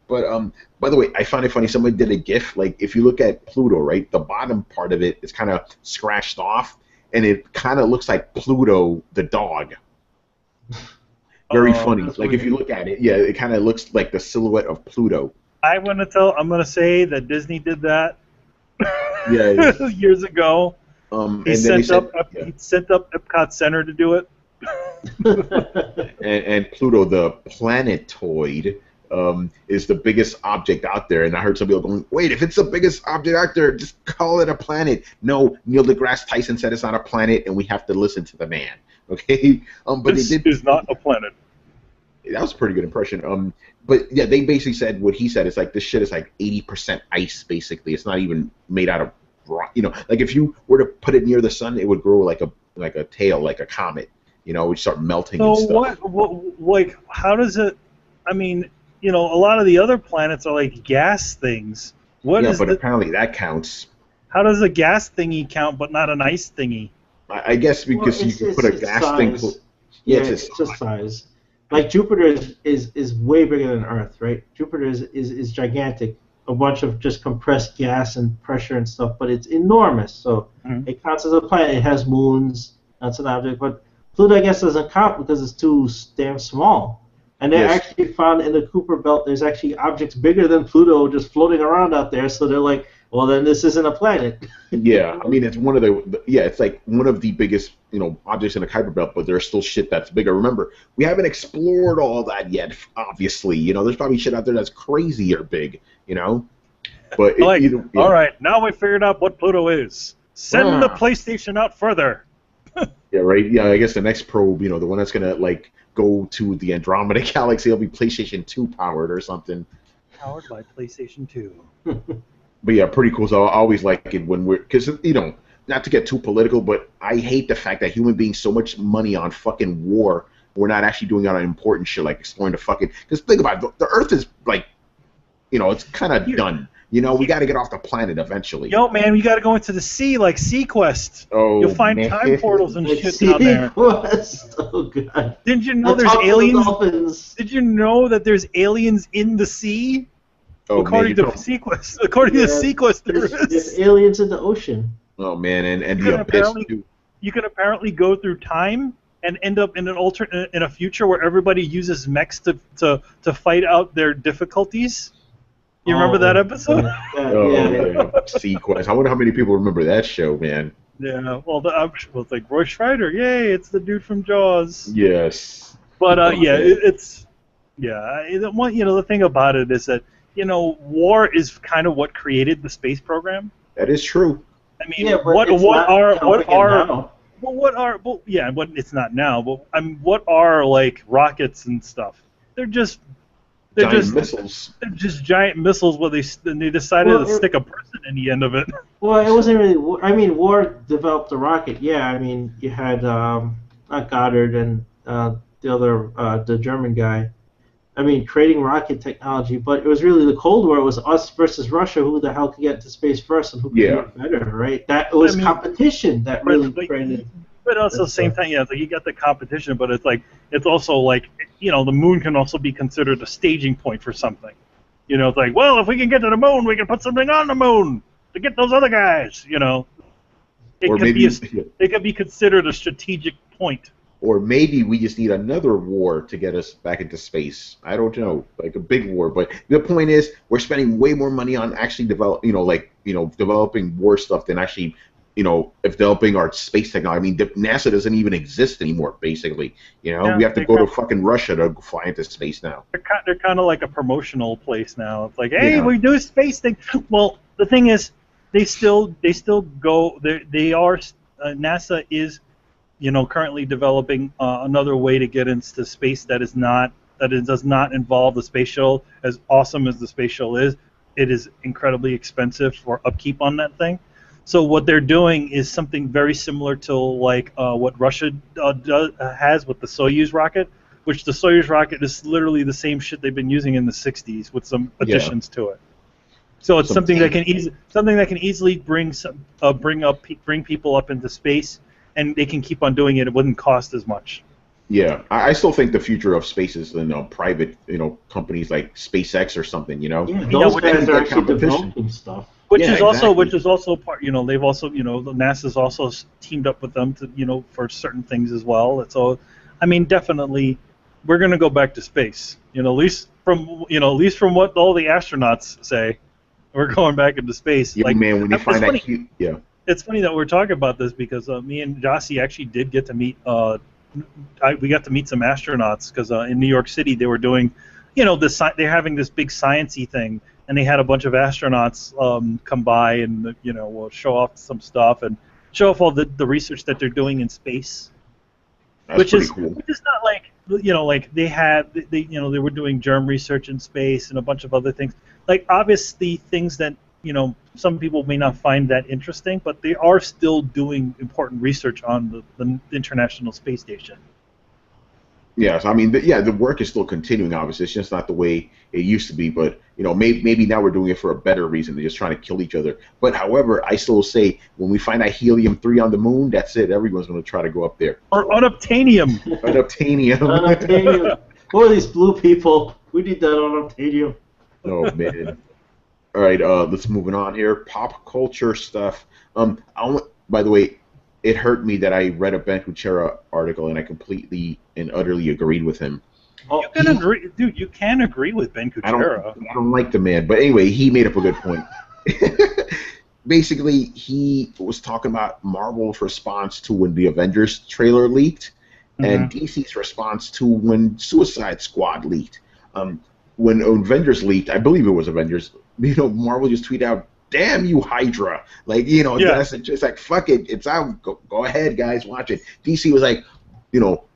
But by the way, I found it funny. Somebody did a GIF. Like, if you look at Pluto, right, the bottom part of it is kind of scratched off, and it kind of looks like Pluto the dog. Very funny. Like, weird. If you look at it, yeah, it kind of looks like the silhouette of Pluto. I'm gonna say that Disney did that. Yeah. Years ago. He sent up Epcot Center to do it. and Pluto, the planetoid, is the biggest object out there. And I heard some people going, wait, if it's the biggest object out there, just call it a planet. No, Neil deGrasse Tyson said it's not a planet, and we have to listen to the man. Okay? But this is not a planet. That was a pretty good impression. But yeah, they basically said what he said. It's like this shit is like 80% ice, basically. It's not even made out of rock. Like if you were to put it near the sun, it would grow like a tail, like a comet. It would start melting and stuff. Like, how does it? I mean, a lot of the other planets are like gas things. Apparently that counts. How does a gas thingy count, but not an ice thingy? I guess because you can put a gas thing. Yeah, it's just size. Like Jupiter is way bigger than Earth, right? Jupiter is gigantic, a bunch of just compressed gas and pressure and stuff, but it's enormous. So it counts as a planet. It has moons. That's an object. But Pluto, I guess, doesn't count because it's too damn small. And they actually found in the Kuiper Belt there's actually objects bigger than Pluto just floating around out there. So they're like, well, then this isn't a planet. Yeah, I mean, it's one of it's like one of the biggest, objects in the Kuiper Belt, but there's still shit that's bigger. Remember, we haven't explored all that yet, obviously. There's probably shit out there that's crazier big, But all right, now we figured out what Pluto is. Send the PlayStation out further. Yeah, right. Yeah, I guess the next probe, the one that's gonna go to the Andromeda Galaxy, will be PlayStation 2 powered or something. Powered by PlayStation 2. But yeah, pretty cool. So I always like it when because not to get too political, but I hate the fact that human beings so much money on fucking war, we're not actually doing on important shit like exploring the fucking. Because think about it, the Earth is like, it's kind of done. We got to get off the planet eventually. Yo, man, we got to go into the sea like SeaQuest. Oh, you'll find time portals and shit down there. SeaQuest. Oh god. Didn't you know there's aliens? Did you know that there's aliens in the sea? Oh, according to SeaQuest, there is. There's aliens in the ocean. Oh man, and the abyss too. You can apparently go through time and end up in in a future where everybody uses mechs to fight out their difficulties. You remember that episode? SeaQuest. I wonder how many people remember that show, man. Yeah, well, it's like Roy Schreider. Yay, it's the dude from Jaws. Yes. But the thing about it is that war is kind of what created the space program. That is true. I mean, it's not now, but what are like rockets and stuff? They're just missiles. They're just giant missiles where they decided to stick a person in the end of it. Well, it wasn't really. I mean, war developed the rocket. Yeah, I mean, you had not Goddard and the other the German guy. I mean, creating rocket technology, but it was really the Cold War. It was us versus Russia. Who the hell could get to space first and who could get better, right? That was competition that really created. But also, same thing, yeah. It's like you got the competition, but it's also like the moon can also be considered a staging point for something. It's like, well, if we can get to the moon, we can put something on the moon to get those other guys. It could be considered a strategic point. Or maybe we just need another war to get us back into space. I don't know, like a big war. But the point is, we're spending way more money on actually developing war stuff than actually, developing our space technology. I mean, NASA doesn't even exist anymore, basically. We have to go to fucking Russia to fly into space now. They're kind of like a promotional place now. It's like, hey, we do a space thing. Well, the thing is, they still go. NASA is. Currently developing another way to get into space that does not involve the space shuttle, as awesome as the space shuttle is. it is incredibly expensive for upkeep on that thing. So what they're doing is something very similar to like what Russia has with the Soyuz rocket, which the Soyuz rocket is literally the same shit they've been using in the '60s with some additions to it. So it's something that can easily bring people up into space, and they can keep on doing it. It wouldn't cost as much. Yeah, I still think the future of space is in private, companies like SpaceX or something. Yeah, those guys are actually developing stuff. Which is also part. They've also NASA's also teamed up with them to for certain things as well. So, I mean, definitely, we're gonna go back to space. At least from what all the astronauts say, we're going back into space. Yeah, man, when you find that, yeah. It's funny that we're talking about this because me and Jossie actually did get to meet. We got to meet some astronauts because in New York City they were doing, they're having this big sciencey thing, and they had a bunch of astronauts come by and will show off some stuff and show off all the research that they're doing in space. That's pretty cool. Which is not like like they were doing germ research in space and a bunch of other things. Like obviously things that some people may not find that interesting, but they are still doing important research on the International Space Station. Yes, I mean, the work is still continuing. Obviously, it's just not the way it used to be. But maybe now we're doing it for a better reason. They're just trying to kill each other. But however, I still say when we find that helium-3 on the moon, that's it. Everyone's going to try to go up there. Or unobtainium. Unobtainium. Who are these blue people? We need that unobtainium. Oh man. All right, let's move on here. Pop culture stuff. By the way, it hurt me that I read a Ben Kuchera article and I completely and utterly agreed with him. You can agree, dude. You can agree with Ben Kuchera. I don't like the man, but anyway, he made up a good point. Basically, he was talking about Marvel's response to when the Avengers trailer leaked, and DC's response to when Suicide Squad leaked. When Avengers leaked, I believe it was Avengers. Marvel just tweeted out, "Damn you, Hydra!" Like, that's just like, fuck it, it's out. Go ahead, guys, watch it. DC was like,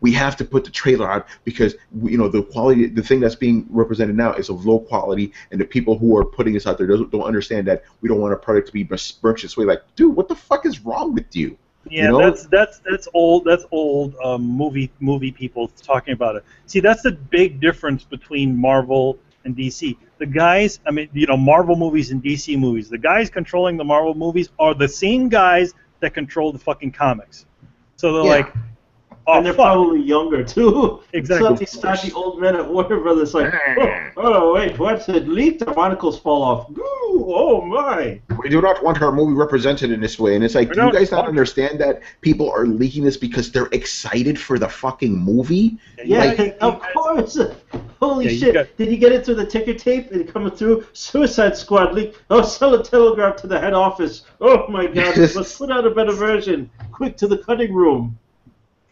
we have to put the trailer out because the quality, the thing that's being represented now is of low quality, and the people who are putting this out there don't understand that we don't want a product to be besmirched this way. Like, dude, what the fuck is wrong with you? Yeah, that's old. That's old movie people talking about it. See, that's the big difference between Marvel and DC. The guys, Marvel movies and DC movies. The guys controlling the Marvel movies are the same guys that control the fucking comics. So they're like, and they're probably younger too. Exactly. So these stodgy old men at Warner Brothers like, wait, what's it leaked? The barnacles fall off. Ooh, oh my! We do not want our movie represented in this way, and it's like, do you guys not understand that people are leaking this because they're excited for the fucking movie? Yeah, of course. Holy shit! Did you get it through the ticker tape? Did it come through? Suicide Squad leak. Oh, sell a telegram to the head office. Oh my God! Let's put out a better version. Quick to the cutting room.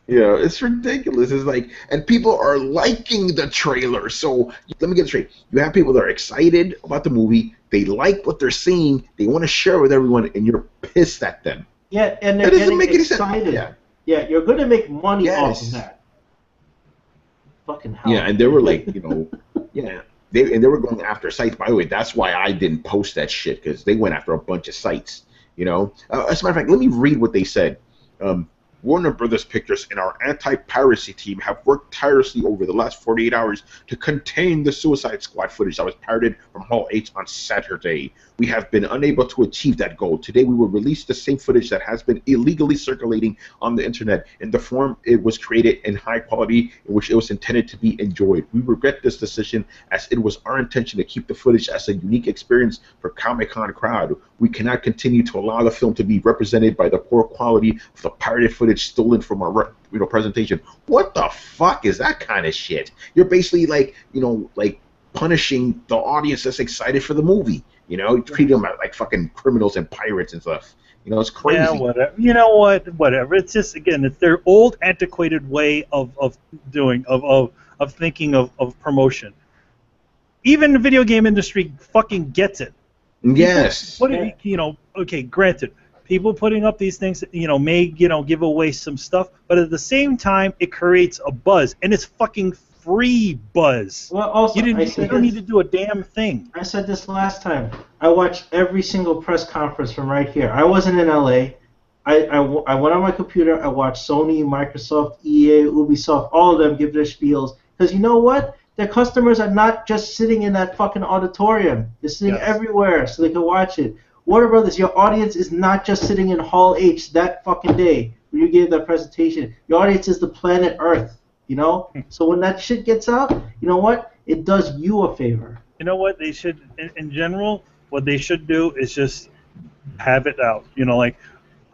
Yeah, it's ridiculous. It's like, and people are liking the trailer. So let me get it straight. You have people that are excited about the movie. They like what they're seeing. They want to share with everyone, and you're pissed at them. Yeah, and they're getting excited. Yeah, you're going to make money off of that. Fucking hell. Yeah, and they were like, they were going after sites. By the way, that's why I didn't post that shit, because they went after a bunch of sites. As a matter of fact, let me read what they said. Warner Brothers Pictures and our anti-piracy team have worked tirelessly over the last 48 hours to contain the Suicide Squad footage that was pirated from Hall H on Saturday. We have been unable to achieve that goal. Today we will release the same footage that has been illegally circulating on the internet in the form it was created in high quality in which it was intended to be enjoyed. We regret this decision as it was our intention to keep the footage as a unique experience for Comic-Con crowd. We cannot continue to allow the film to be represented by the poor quality of the pirated footage stolen from our presentation. What the fuck is that kind of shit? You're basically like punishing the audience that's excited for the movie. Treating them like fucking criminals and pirates and stuff. It's crazy. Yeah, whatever. You know what? Whatever. It's just, again, it's their old antiquated way of thinking of promotion. Even the video game industry fucking gets it. Yes. Okay, granted, people putting up these things, may, give away some stuff, but at the same time, it creates a buzz, and it's fucking free buzz. Well, also, You don't need to do a damn thing. I said this last time. I watched every single press conference from right here. I wasn't in LA. I went on my computer. I watched Sony, Microsoft, EA, Ubisoft, all of them give their spiels. Because you know what? Their customers are not just sitting in that fucking auditorium. They're sitting everywhere so they can watch it. Warner Brothers, your audience is not just sitting in Hall H that fucking day when you gave that presentation. Your audience is the planet Earth, you know? So when that shit gets out, you know what? It does you a favor. You know what? They should, in general, what they should do is just have it out. You know, like,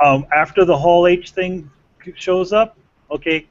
after the Hall H thing shows up, okay,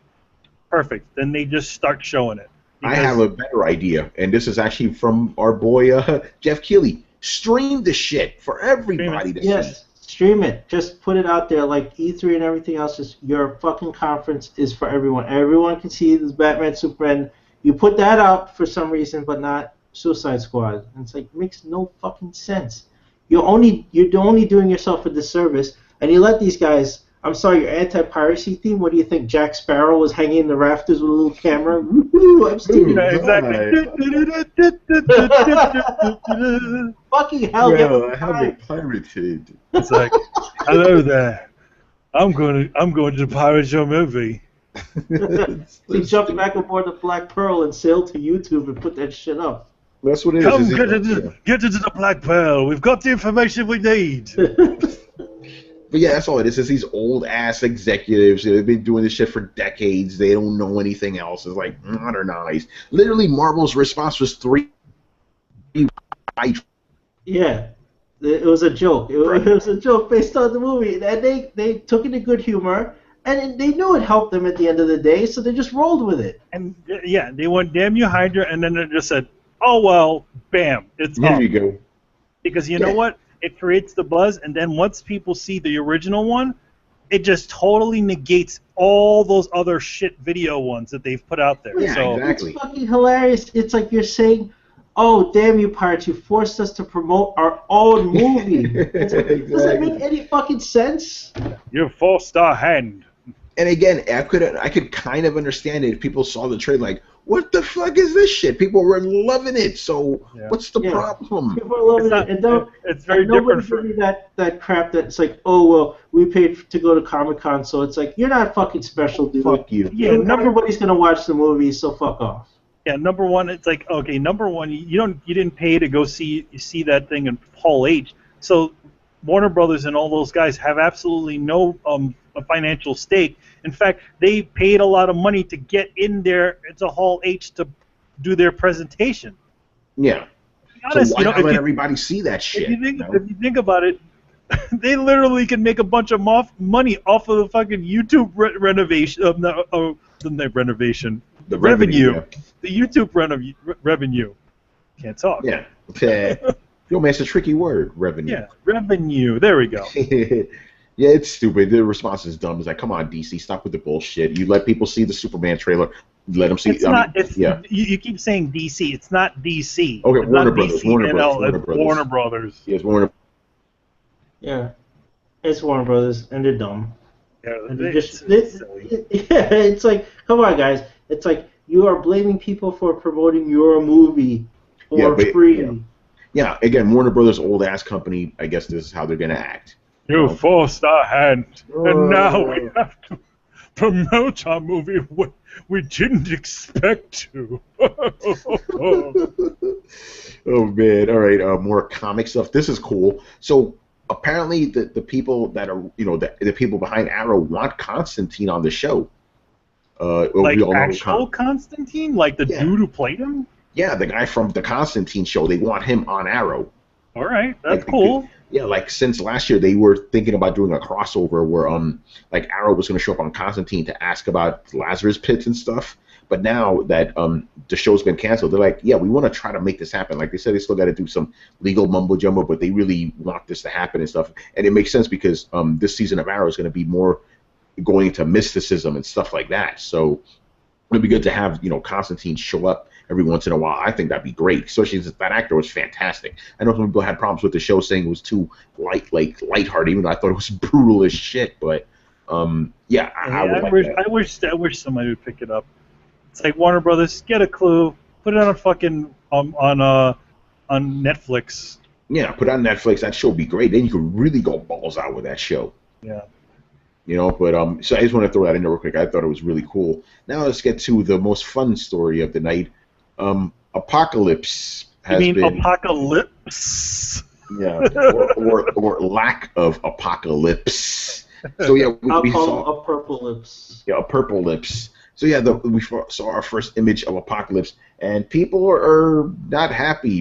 perfect. Then they just start showing it. I have a better idea, and this is actually from our boy Jeff Keighley. Stream the shit for everybody to see. Yes, stream it. Just put it out there like E3 and everything else. Just your fucking conference is for everyone. Everyone can see this Batman, Superman. You put that out for some reason, but not Suicide Squad. And it's like, it makes no fucking sense. You're only doing yourself a disservice, and you let these guys. I'm sorry, your anti-piracy theme. What do you think? Jack Sparrow was hanging in the rafters with a little camera. Woo-hoo, I'm stealing. Yeah, exactly. Fucking hell! Well, I have it pirated. It's like, hello there. I'm going to pirate your movie. He jumped back aboard the Black Pearl and sailed to YouTube and put that shit up. That's what it is. Come get into the Black Pearl. We've got the information we need. But yeah, that's all it is. It's these old ass executives. They've been doing this shit for decades. They don't know anything else. It's like modernized. Literally, Marvel's response was 3. Yeah, it was a joke. It was a joke based on the movie, and they took it in good humor, and they knew it helped them at the end of the day, so they just rolled with it. And yeah, they went, damn you Hydra, and then they just said, oh well, bam, it's There up. you go. Because you know what? It creates the buzz, and then once people see the original one, it just totally negates all those other shit video ones that they've put out there. Yeah, so, exactly. It's fucking hilarious. It's like you're saying, oh, damn you pirates, you forced us to promote our own movie. Exactly. Does that make any fucking sense? You forced our hand. And again, I could kind of understand it if people saw the trailer like, what the fuck is this shit? People were loving it, so what's the problem? People are loving it, and it's very different for that crap that's like, oh well, we paid to go to Comic-Con, so it's like, you're not fucking special, dude. Fuck you. Yeah, everybody's gonna watch the movie, so fuck off. Yeah, number one, it's like, okay, number one, you didn't pay to go see that thing in Hall H, so Warner Brothers and all those guys have absolutely no a financial stake. In fact, they paid a lot of money to get in there into Hall H to do their presentation. Yeah. Honest, so why not let everybody see that shit? If you think about it, they literally can make a bunch of money off of the fucking YouTube renovation. The renovation. The revenue. Yeah. The YouTube revenue. Can't talk. Yeah. Yo, man, it's a tricky word, revenue. Yeah, revenue. There we go. Yeah, it's stupid. The response is dumb. It's like, come on, DC, stop with the bullshit. You let people see the Superman trailer. Let them see. It's not. You keep saying DC. It's not DC. Okay, it's Warner not Brothers. DC, Warner Brothers. Warner Brothers. Yes, Warner. Yeah, it's Warner Brothers, and they're dumb. Yeah, and it's like, come on, guys. It's like you are blaming people for promoting your movie for free. Yeah, again, Warner Brothers, old ass company. I guess this is how they're gonna act. You forced our hand, and now we have to promote our movie we didn't expect to. Oh man! All right, more comic stuff. This is cool. So apparently, the people that are the people behind Arrow want Constantine on the show. Like actual Constantine, like the dude who played him. Yeah, the guy from the Constantine show. They want him on Arrow. All right, that's cool. Yeah, like since last year they were thinking about doing a crossover where like Arrow was going to show up on Constantine to ask about Lazarus pits and stuff. But now that the show's been canceled, they're like, yeah, we want to try to make this happen. Like they said, they still got to do some legal mumbo jumbo, but they really want this to happen and stuff. And it makes sense because this season of Arrow is going to be more going into mysticism and stuff like that. So it'd be good to have Constantine show up every once in a while. I think that'd be great, especially since that actor was fantastic. I know some people had problems with the show saying it was too lighthearted, even though I thought it was brutal as shit. But I wish somebody would pick it up. It's like Warner Brothers, get a clue, put it on a fucking on Netflix. Yeah, put it on Netflix. That show would be great. Then you could really go balls out with that show. Yeah. But so I just want to throw that in there real quick. I thought it was really cool. Now let's get to the most fun story of the night. Apocalypse has You mean been Apocalypse? yeah, or lack of apocalypse. So yeah, we saw a purple lips. Yeah, a purple lips. So yeah, we saw our first image of Apocalypse, and people are not happy.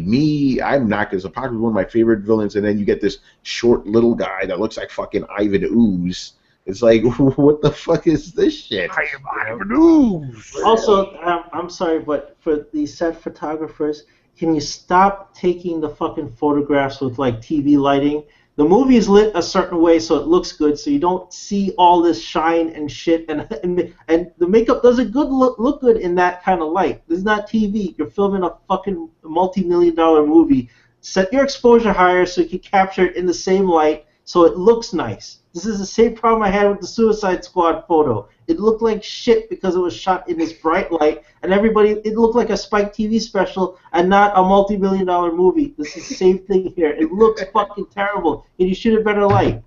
I'm not, because Apocalypse is one of my favorite villains, and then you get this short little guy that looks like fucking Ivan Ooze. It's like, what the fuck is this shit? I am Ivan Ooze. Also, I'm sorry, but for the set photographers, can you stop taking the fucking photographs with like TV lighting? The movie is lit a certain way so it looks good, so you don't see all this shine and shit, and the makeup doesn't look good in that kind of light. This is not TV. You're filming a fucking multi-million-dollar movie. Set your exposure higher so you can capture it in the same light so it looks nice. This is the same problem I had with the Suicide Squad photo. It looked like shit because it was shot in this bright light, and it looked like a Spike TV special and not a multi-million-dollar movie. This is the same thing here. It looks fucking terrible, and you shoot a better light.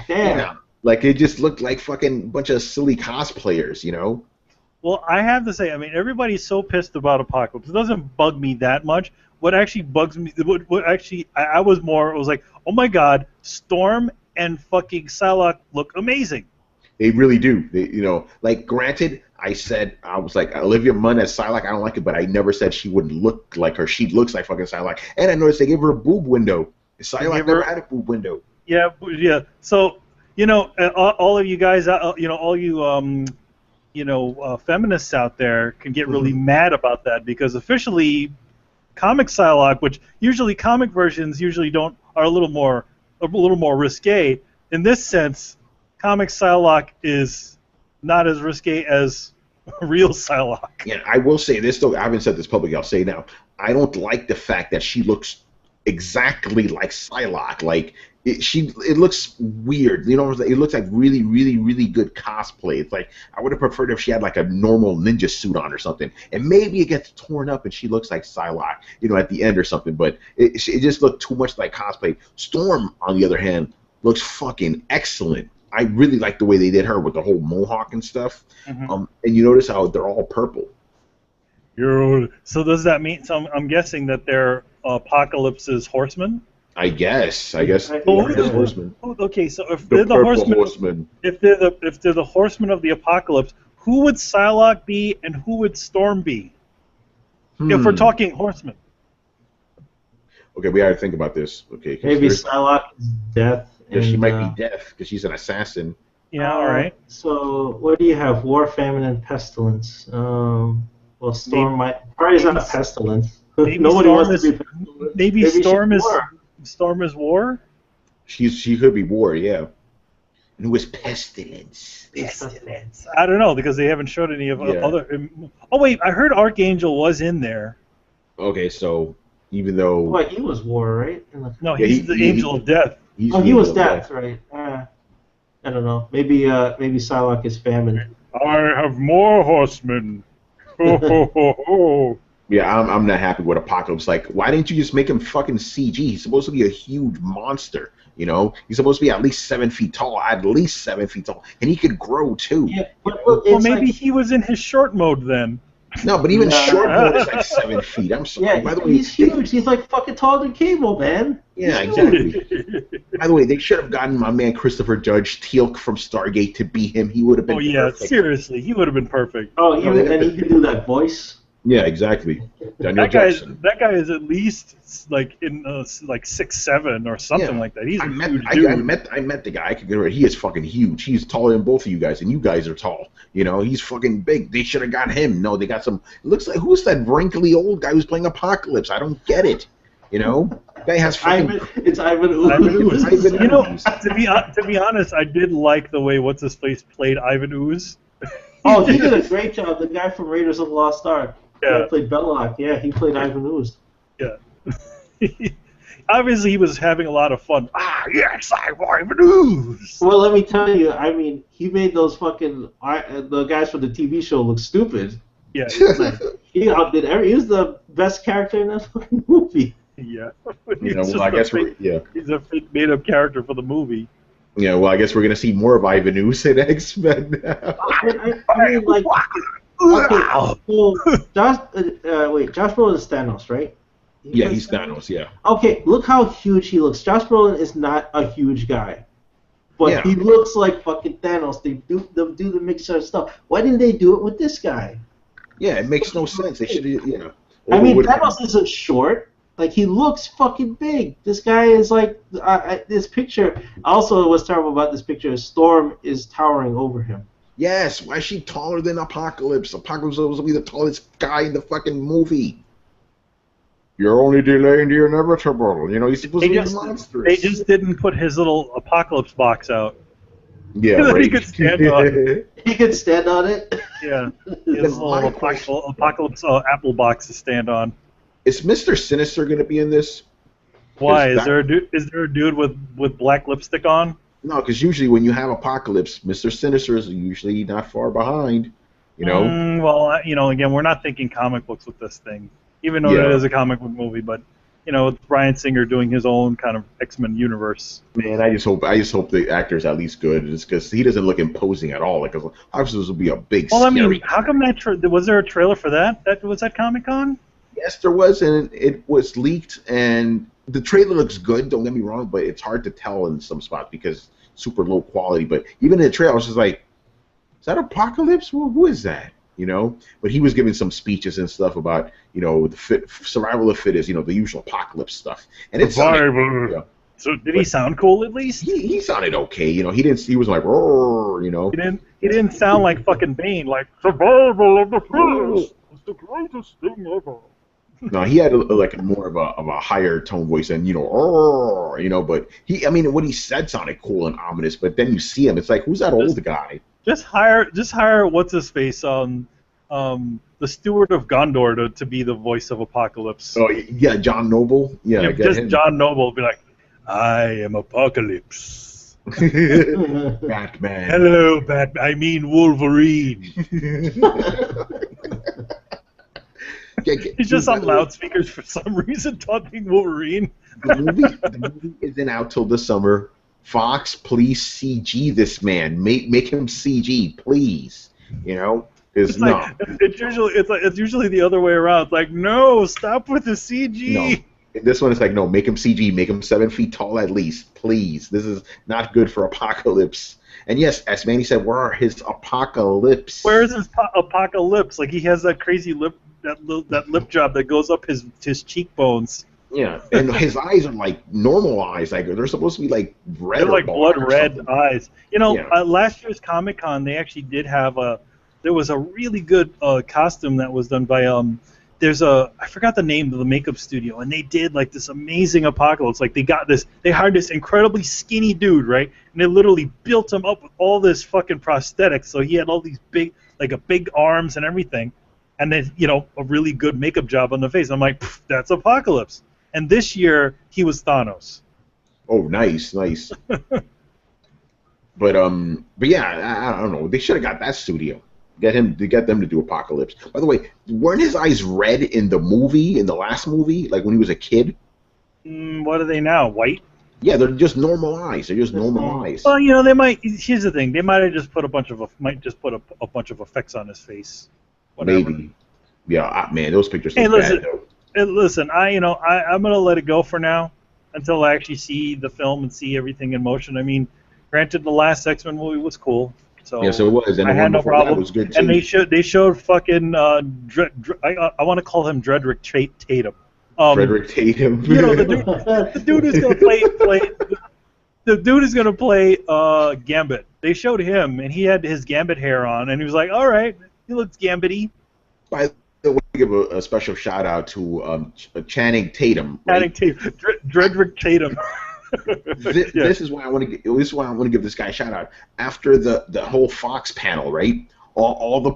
Damn. Yeah, like it just looked like fucking bunch of silly cosplayers, Well, I have to say, I mean, everybody's so pissed about Apocalypse. It doesn't bug me that much. What actually bugs me, I was like, oh my god, Storm and fucking Psylocke look amazing. They really do. Like, granted, I was like, Olivia Munn as Psylocke, I don't like it, but I never said she wouldn't look like her. She looks like fucking Psylocke. And I noticed they gave her a boob window. Psylocke never had a boob window. Yeah. So, all of you guys, all you, feminists out there can get really mad about that, because officially, comic Psylocke, which usually comic versions are a little more risque. In this sense, comic Psylocke is not as risque as real Psylocke. Yeah, I will say this though. I haven't said this publicly. I'll say it now. I don't like the fact that she looks exactly like Psylocke. Like it looks weird. It looks like really, really, really good cosplay. It's like I would have preferred if she had like a normal ninja suit on or something, and maybe it gets torn up and she looks like Psylocke, at the end or something. But it just looked too much like cosplay. Storm, on the other hand, looks fucking excellent. I really like the way they did her with the whole mohawk and stuff. And you notice how they're all purple. So does that mean? So I'm guessing that they're Apocalypse's horsemen. I guess. Horsemen. Okay, so if they're the horsemen, if they're the horsemen of the apocalypse, who would Psylocke be and who would Storm be? If we're talking horsemen. Okay, we got to think about this. Okay, maybe Psylocke is Death. Yeah, she might be Death because she's an assassin. Yeah, all right. So what do you have? War, famine, and pestilence. Well, Storm probably is not a pestilence. Nobody wants to be pestilence. Maybe Storm is War? She could be War, yeah. And who is Pestilence? I don't know, because they haven't showed any of other... Oh, wait, I heard Archangel was in there. Okay, so even though... Well, he was War, right? No, he's the Angel of Death. He was Death, right. I don't know. Maybe Psylocke is famine. I have more horsemen. Ho, ho, ho, ho. Yeah, I'm not happy with Apocalypse. Like, why didn't you just make him fucking CG? He's supposed to be a huge monster, He's supposed to be at least 7 feet tall, and he could grow too. Yeah, well, maybe he was in his short mode then. No, but even short mode is like 7 feet. I'm sorry. Yeah, by the way, he's huge. He's like fucking taller than Cable, man. Yeah, exactly. By the way, they should have gotten my man Christopher Judge Teal'c from Stargate to be him. He would have been. Oh yeah, perfect. Seriously, he would have been perfect. Oh, and he could do that voice. Yeah, exactly. That guy is at least like in like 6'7" or something like that. He's a huge dude. I met the guy. I could get rid. He is fucking huge. He's taller than both of you guys, and you guys are tall. He's fucking big. They should have got him. No, they got some. It looks like who's that wrinkly old guy who's playing Apocalypse? I don't get it. Guy has fucking. It's Ivan Ooze. To be honest, I did like the way what's his face played Ivan Ooze. Oh, he did a great job. The guy from Raiders of the Lost Ark. Yeah. He played Belloc. Yeah, he played Ivan Ooze. Yeah. Obviously, he was having a lot of fun. Ah, yes, I'm Ivan Ooze. Well, let me tell you. I mean, he made those fucking the guys from the TV show look stupid. Yeah. He outdid he was the best character in that fucking movie. Yeah. Well, I guess he's a fake made-up character for the movie. Yeah, well, I guess we're gonna see more of Ivanus in X-Men. I mean, like, okay, so Josh Brolin is Thanos, right? Yeah, he's Thanos. Yeah. Okay, look how huge he looks. Josh Brolin is not a huge guy, but he looks like fucking Thanos. They do the mixture of stuff. Why didn't they do it with this guy? Yeah, it makes no sense. They should, I mean, Thanos isn't short. Like, he looks fucking big. This guy is like, this picture, also what's terrible about this picture is Storm is towering over him. Yes, why is she taller than Apocalypse? Apocalypse was supposed to be the tallest guy in the fucking movie. You're only delaying the inevitable. He's supposed to be monstrous. They just didn't put his little Apocalypse box out. Yeah, right. He could stand on it. He could stand on it? Yeah. His little Apocalypse apple box to stand on. Is Mr. Sinister going to be in this? Why? Is there a dude with black lipstick on? No, because usually when you have Apocalypse, Mr. Sinister is usually not far behind. Well, again, we're not thinking comic books with this thing, even though it is a comic book movie. But with Bryan Singer doing his own kind of X-Men universe. Man, I just hope the actor's at least good, just because he doesn't look imposing at all. Like, obviously, this will be a big. Well, I mean, how come was there a trailer for that? Was that Comic-Con? Yes, there was, and it was leaked, and the trailer looks good, don't get me wrong, but it's hard to tell in some spots because it's super low quality. But even in the trailer, I was just like, is that Apocalypse? Well, who is that? But he was giving some speeches and stuff about, the survival of fittest, the usual Apocalypse stuff. And it's survival. So did he sound cool at least? He sounded okay, he was like, roar, He didn't sound like fucking Bane, like, survival of the fittest is the greatest thing ever. No, he had more of a higher tone voice and but what he said sounded cool and ominous, but then you see him, it's like, who's that old guy? Just hire what's his face, the Steward of Gondor to be the voice of Apocalypse. Oh yeah, John Noble. Yeah, just him. John Noble be like, I am Apocalypse. Batman. Hello, Batman. I mean Wolverine. He's just on loudspeakers for some reason talking Wolverine. The movie isn't out till this summer. Fox, please CG this man. Make him CG, please. It's usually the other way around. It's like, no, stop with the CG. No. In this one, it's like, no, make him CG. Make him 7 feet tall at least, please. This is not good for Apocalypse. And yes, as Manny said, where are his Apocalypse? Where is his Apocalypse? Like, he has that crazy lip. That lip job that goes up his cheekbones. Yeah, and his eyes are like normal eyes. Like, they're supposed to be like red. They're like blood red eyes. Last year's Comic-Con, they actually did have there was a really good costume that was done by I forgot the name of the makeup studio, and they did like this amazing Apocalypse. Like, they hired this incredibly skinny dude, right? And they literally built him up with all this fucking prosthetics. So he had all these big arms and everything. And then, a really good makeup job on the face. I'm like, that's Apocalypse. And this year, he was Thanos. Oh, nice. But yeah, I don't know. They should have got that studio. Get them to do Apocalypse. By the way, weren't his eyes red in the last movie, like when he was a kid? What are they now? White? Yeah, they're just normal eyes. They're just normal eyes. Well, they might. Here's the thing: they might have just put a bunch of effects on his face. Whatever. Maybe. Yeah, man, those pictures look bad. Listen, I'm gonna let it go for now until I actually see the film and see everything in motion. I mean, granted, the last X-Men movie was cool. So yes, it was. And I had no problem. Was good too. And they showed fucking I want to call him Dredrick Tatum. Frederick Tatum. The dude is gonna play. The dude is gonna play Gambit. They showed him, and he had his Gambit hair on, and he was like, "All right, he looks Gambit-y." By the way, give a special shout out to Channing Tatum. Channing Tatum, Dredrick Tatum. This is why I want to give this guy a shout out. After the whole Fox panel, right? All the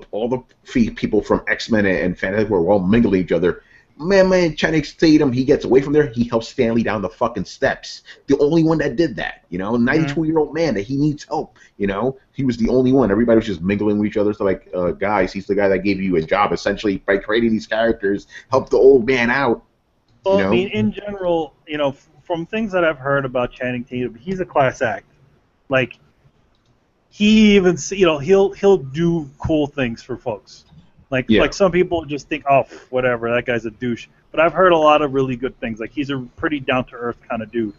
people from X-Men and Fantastic were all mingling each other. man, Channing Tatum, he gets away from there. He helps Stanley down the fucking steps. The only one that did that, 92-year-old man that he needs help. He was the only one. Everybody was just mingling with each other. So like, guys, he's the guy that gave you a job essentially by creating these characters. Help the old man out. Well, I mean, in general, from things that I've heard about Channing Tatum, he's a class act. Like, he even, he'll do cool things for folks. Like some people just think, oh, whatever, that guy's a douche. But I've heard a lot of really good things. Like, he's a pretty down-to-earth kind of dude.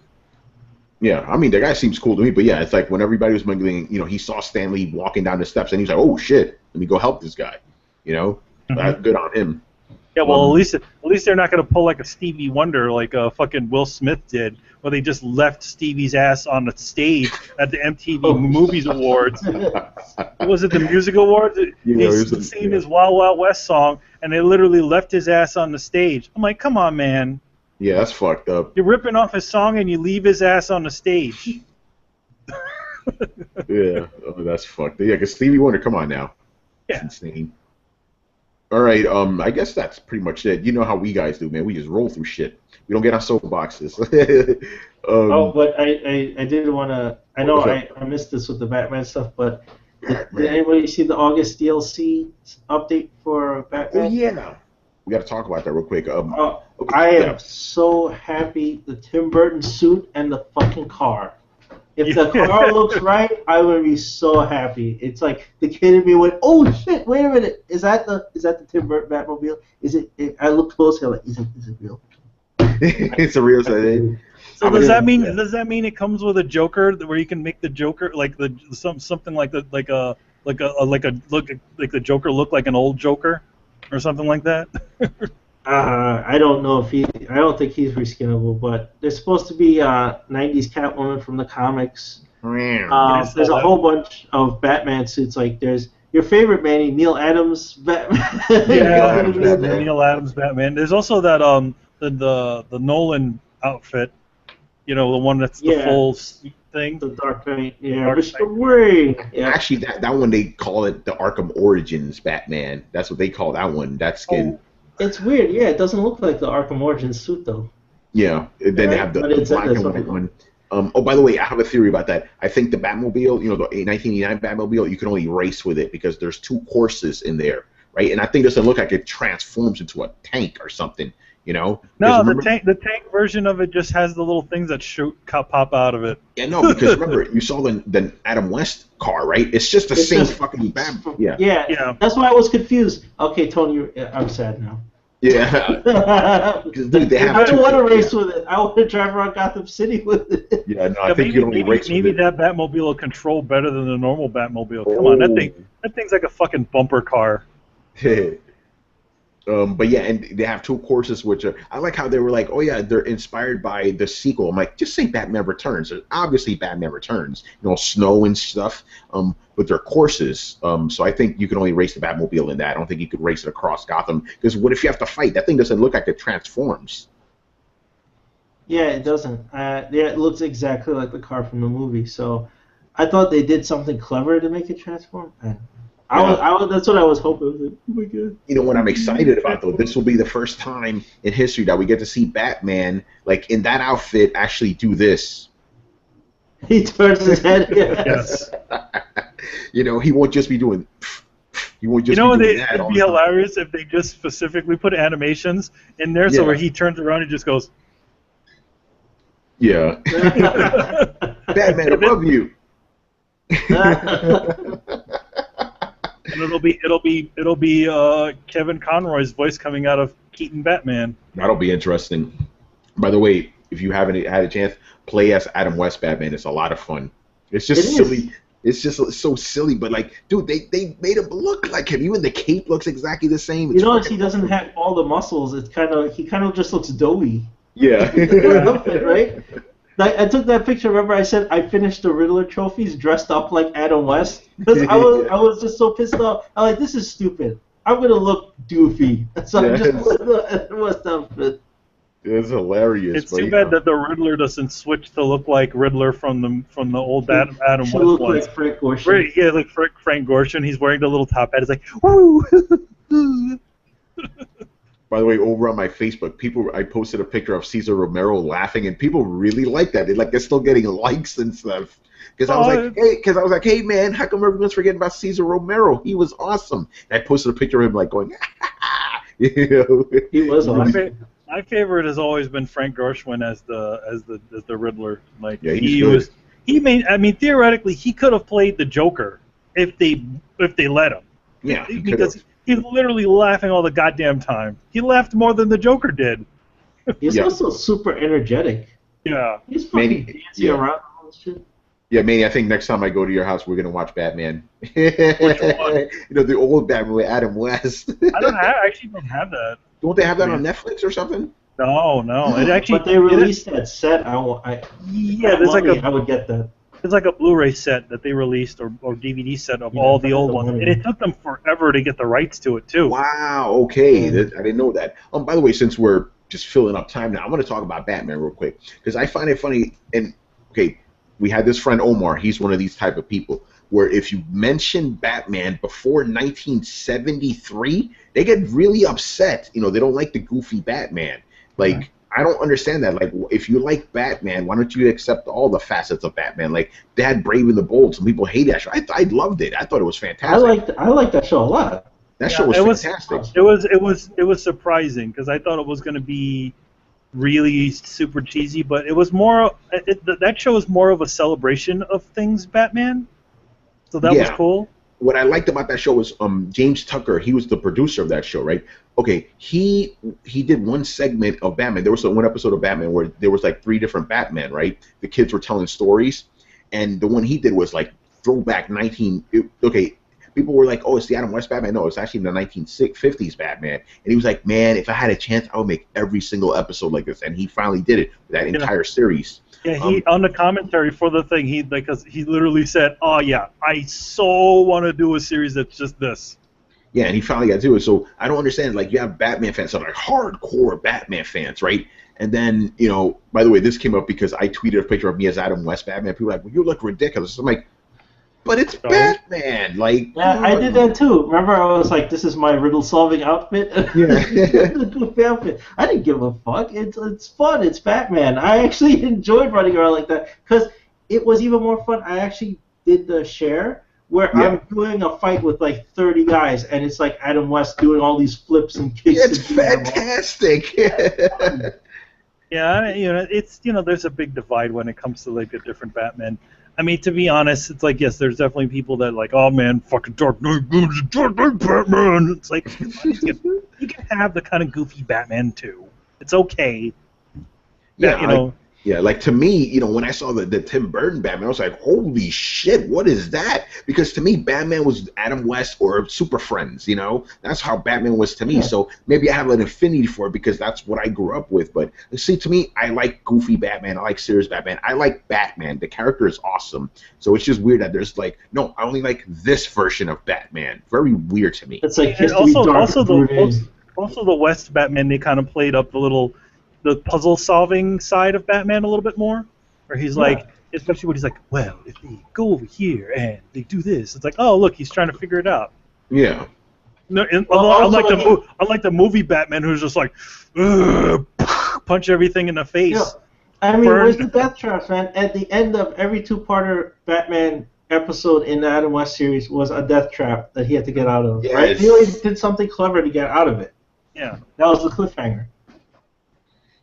Yeah, I mean, the guy seems cool to me. But yeah, it's like when everybody was mingling, he saw Stanley walking down the steps, and he's like, oh shit, let me go help this guy. That's good on him. Yeah, well, at least they're not going to pull like a Stevie Wonder like fucking Will Smith did, where they just left Stevie's ass on the stage at the MTV Movies Awards. Was it the Music Awards? He's singing his Wild Wild West song, and they literally left his ass on the stage. I'm like, come on, man. Yeah, that's fucked up. You're ripping off his song, and you leave his ass on the stage. Yeah, that's fucked. Yeah, because Stevie Wonder, come on now. Yeah. That's insane. All right, I guess that's pretty much it. You know how we guys do, man. We just roll through shit. We don't get on soapboxes. But I did want to. I know I missed this with the Batman stuff, but did anybody see the August DLC update for Batman? Oh yeah. We got to talk about that real quick. I am so happy the Tim Burton suit and the fucking car. If the car looks right, I would be so happy. It's like the kid in me went, "Oh shit! Wait a minute! Is that the Tim Burton Batmobile? Is it?" I looked closely. I'm like, "Is it real?" It's a real thing. So does that mean it comes with a Joker where you can make the Joker like something like the Joker look like an old Joker or something like that? I don't know if I don't think he's reskinnable, but there's supposed to be 90s Catwoman from the comics. There's a whole bunch of Batman suits. Like there's your favorite Manny, Neil Adams Batman. Neil Adams Batman. There's also that the Nolan outfit. The one that's the full thing. The Dark Knight. Yeah, Mr. Wayne. Yeah. Actually, that one they call it the Arkham Origins Batman. That's what they call that one. That skin. Oh. It's weird, yeah. It doesn't look like the Arkham Origins suit, though. Yeah, then they have the black and white one. By the way, I have a theory about that. I think the Batmobile, the 1989 Batmobile, you can only race with it because there's 2 courses in there, right? And I think it doesn't look like it transforms into a tank or something, No, the tank version of it just has the little things that pop out of it. Yeah, no, because remember, you saw the Adam West car, right? It's just the same fucking Batman. Yeah. That's why I was confused. Okay, Tony, I'm sad now. Yeah. Dude, I don't want to race with it. I want to drive around Gotham City with it. Yeah, no, I think you don't race with it. Maybe that Batmobile will control better than the normal Batmobile. Come on, that thing's like a fucking bumper car. But yeah, and they have 2 courses, which are, I like how they were like, oh yeah, they're inspired by the sequel. I'm like, just say Batman Returns. There's obviously Batman Returns, snow and stuff. But they're courses. So I think you can only race the Batmobile in that. I don't think you could race it across Gotham because what if you have to fight? That thing doesn't look like it transforms. Yeah, it doesn't. It looks exactly like the car from the movie. So I thought they did something clever to make it transform. That's what I was hoping. Like, oh my God. What I'm excited about, though, this will be the first time in history that we get to see Batman, like, in that outfit, actually do this. He turns his head. Yes. He won't just be doing... He won't just be doing that. It'd be hilarious if they just specifically put animations in there so where he turns around and just goes... Yeah. Batman above you. And it'll be Kevin Conroy's voice coming out of Keaton Batman. That'll be interesting. By the way, if you haven't had a chance, play as Adam West Batman. It's a lot of fun. It's just silly. It's just so silly, but like, dude, they made him look like him. Even the cape looks exactly the same. You notice he doesn't have all the muscles. He kind of just looks doughy. Yeah. Right. I took that picture. Remember, I said I finished the Riddler trophies dressed up like Adam West because I was just so pissed off. I'm like, this is stupid. I'm gonna look doofy, so I just put the Adam West outfit. It's hilarious. It's too bad that the Riddler doesn't switch to look like Riddler from the old Adam West look ones. Like Frank Gorshin. Yeah, like Frank Gorshin. He's wearing the little top hat. It's like, woo. By the way, over on my Facebook, I posted a picture of Cesar Romero laughing, and people really like that. They're still getting likes and stuff. Because I was like, hey man, how come everyone's forgetting about Cesar Romero? He was awesome. And I posted a picture of him going, you know. He was awesome. My favorite has always been Frank Gershwin as the Riddler. Like yeah, he's good. I mean, theoretically, he could have played the Joker if they let him. Yeah, because he's literally laughing all the goddamn time. He laughed more than the Joker did. He's also super energetic. Yeah. He's fucking dancing around and all this shit. Yeah, Manny, I think next time I go to your house, we're going to watch Batman. Which one? You know, the old Batman with Adam West. I actually don't have that. Don't they have that on Netflix or something? No. It actually. But they released that set. I would get that. There's like a Blu-ray set that they released or DVD set of all the old ones, and it took them forever to get the rights to it too. Wow. Okay, I didn't know that. By the way, since we're just filling up time now, I want to talk about Batman real quick because I find it funny. And okay, we had this friend Omar. He's one of these type of people where if you mention Batman before 1973, they get really upset. You know, they don't like the goofy Batman. Like, I don't understand that. Like, if you like Batman, why don't you accept all the facets of Batman? Like, they had Brave and the Bold. Some people hate that show. I loved it. I thought it was fantastic. I liked that show a lot. That show was fantastic. It was surprising because I thought it was going to be really super cheesy, but it was more. That show was more of a celebration of things Batman. So that was cool. What I liked about that show was James Tucker. He was the producer of that show, right? Okay, he did one segment of Batman. There was one episode of Batman where there was like 3 different Batman, right? The kids were telling stories, and the one he did was like throwback 19. People were like, "Oh, it's the Adam West Batman." No, it's actually the 1950s Batman. And he was like, "Man, if I had a chance, I would make every single episode like this." And he finally did it with that entire series. Yeah, he on the commentary for the thing, he literally said, "Oh yeah, I so want to do a series that's just this." Yeah, and he finally got to do it. So I don't understand. Like, you have Batman fans that are like hardcore Batman fans, right? And then, you know, by the way, this came up because I tweeted a picture of me as Adam West Batman. People were like, "Well, you look ridiculous." I'm like, but it's Batman. Like, yeah, I did that too. Remember, I was like, "This is my riddle-solving outfit." Yeah. I didn't give a fuck. It's fun. It's Batman. I actually enjoyed running around like that because it was even more fun. I actually did the share where I'm doing a fight with like 30 guys, and it's like Adam West doing all these flips and kicks. It's fantastic. Yeah, you know, there's a big divide when it comes to like a different Batman. I mean, to be honest, it's like, yes, there's definitely people that are like, "Oh man, fucking Dark Knight Batman." It's like, you can have the kind of goofy Batman too. It's okay. Yeah, like to me, you know, when I saw the Tim Burton Batman, I was like, "Holy shit, what is that?" Because to me, Batman was Adam West or Super Friends. You know, that's how Batman was to me. Yeah. So maybe I have an affinity for it because that's what I grew up with. But see, to me, I like goofy Batman. I like serious Batman. I like Batman. The character is awesome. So it's just weird that there's like, no, I only like this version of Batman. Very weird to me. It's like also the West Batman. They kind of played up the puzzle solving side of Batman a little bit more, where he's like, especially when he's like, "Well, if they go over here and they do this," it's like, "Oh, look, he's trying to figure it out." Yeah. No, unlike the movie Batman, who's just like, punch everything in the face. Yeah. I mean, where's the death traps, man? At the end of every 2-parter Batman episode in the Adam West series was a death trap that he had to get out of. Yes. Right? He always did something clever to get out of it. Yeah. That was the cliffhanger.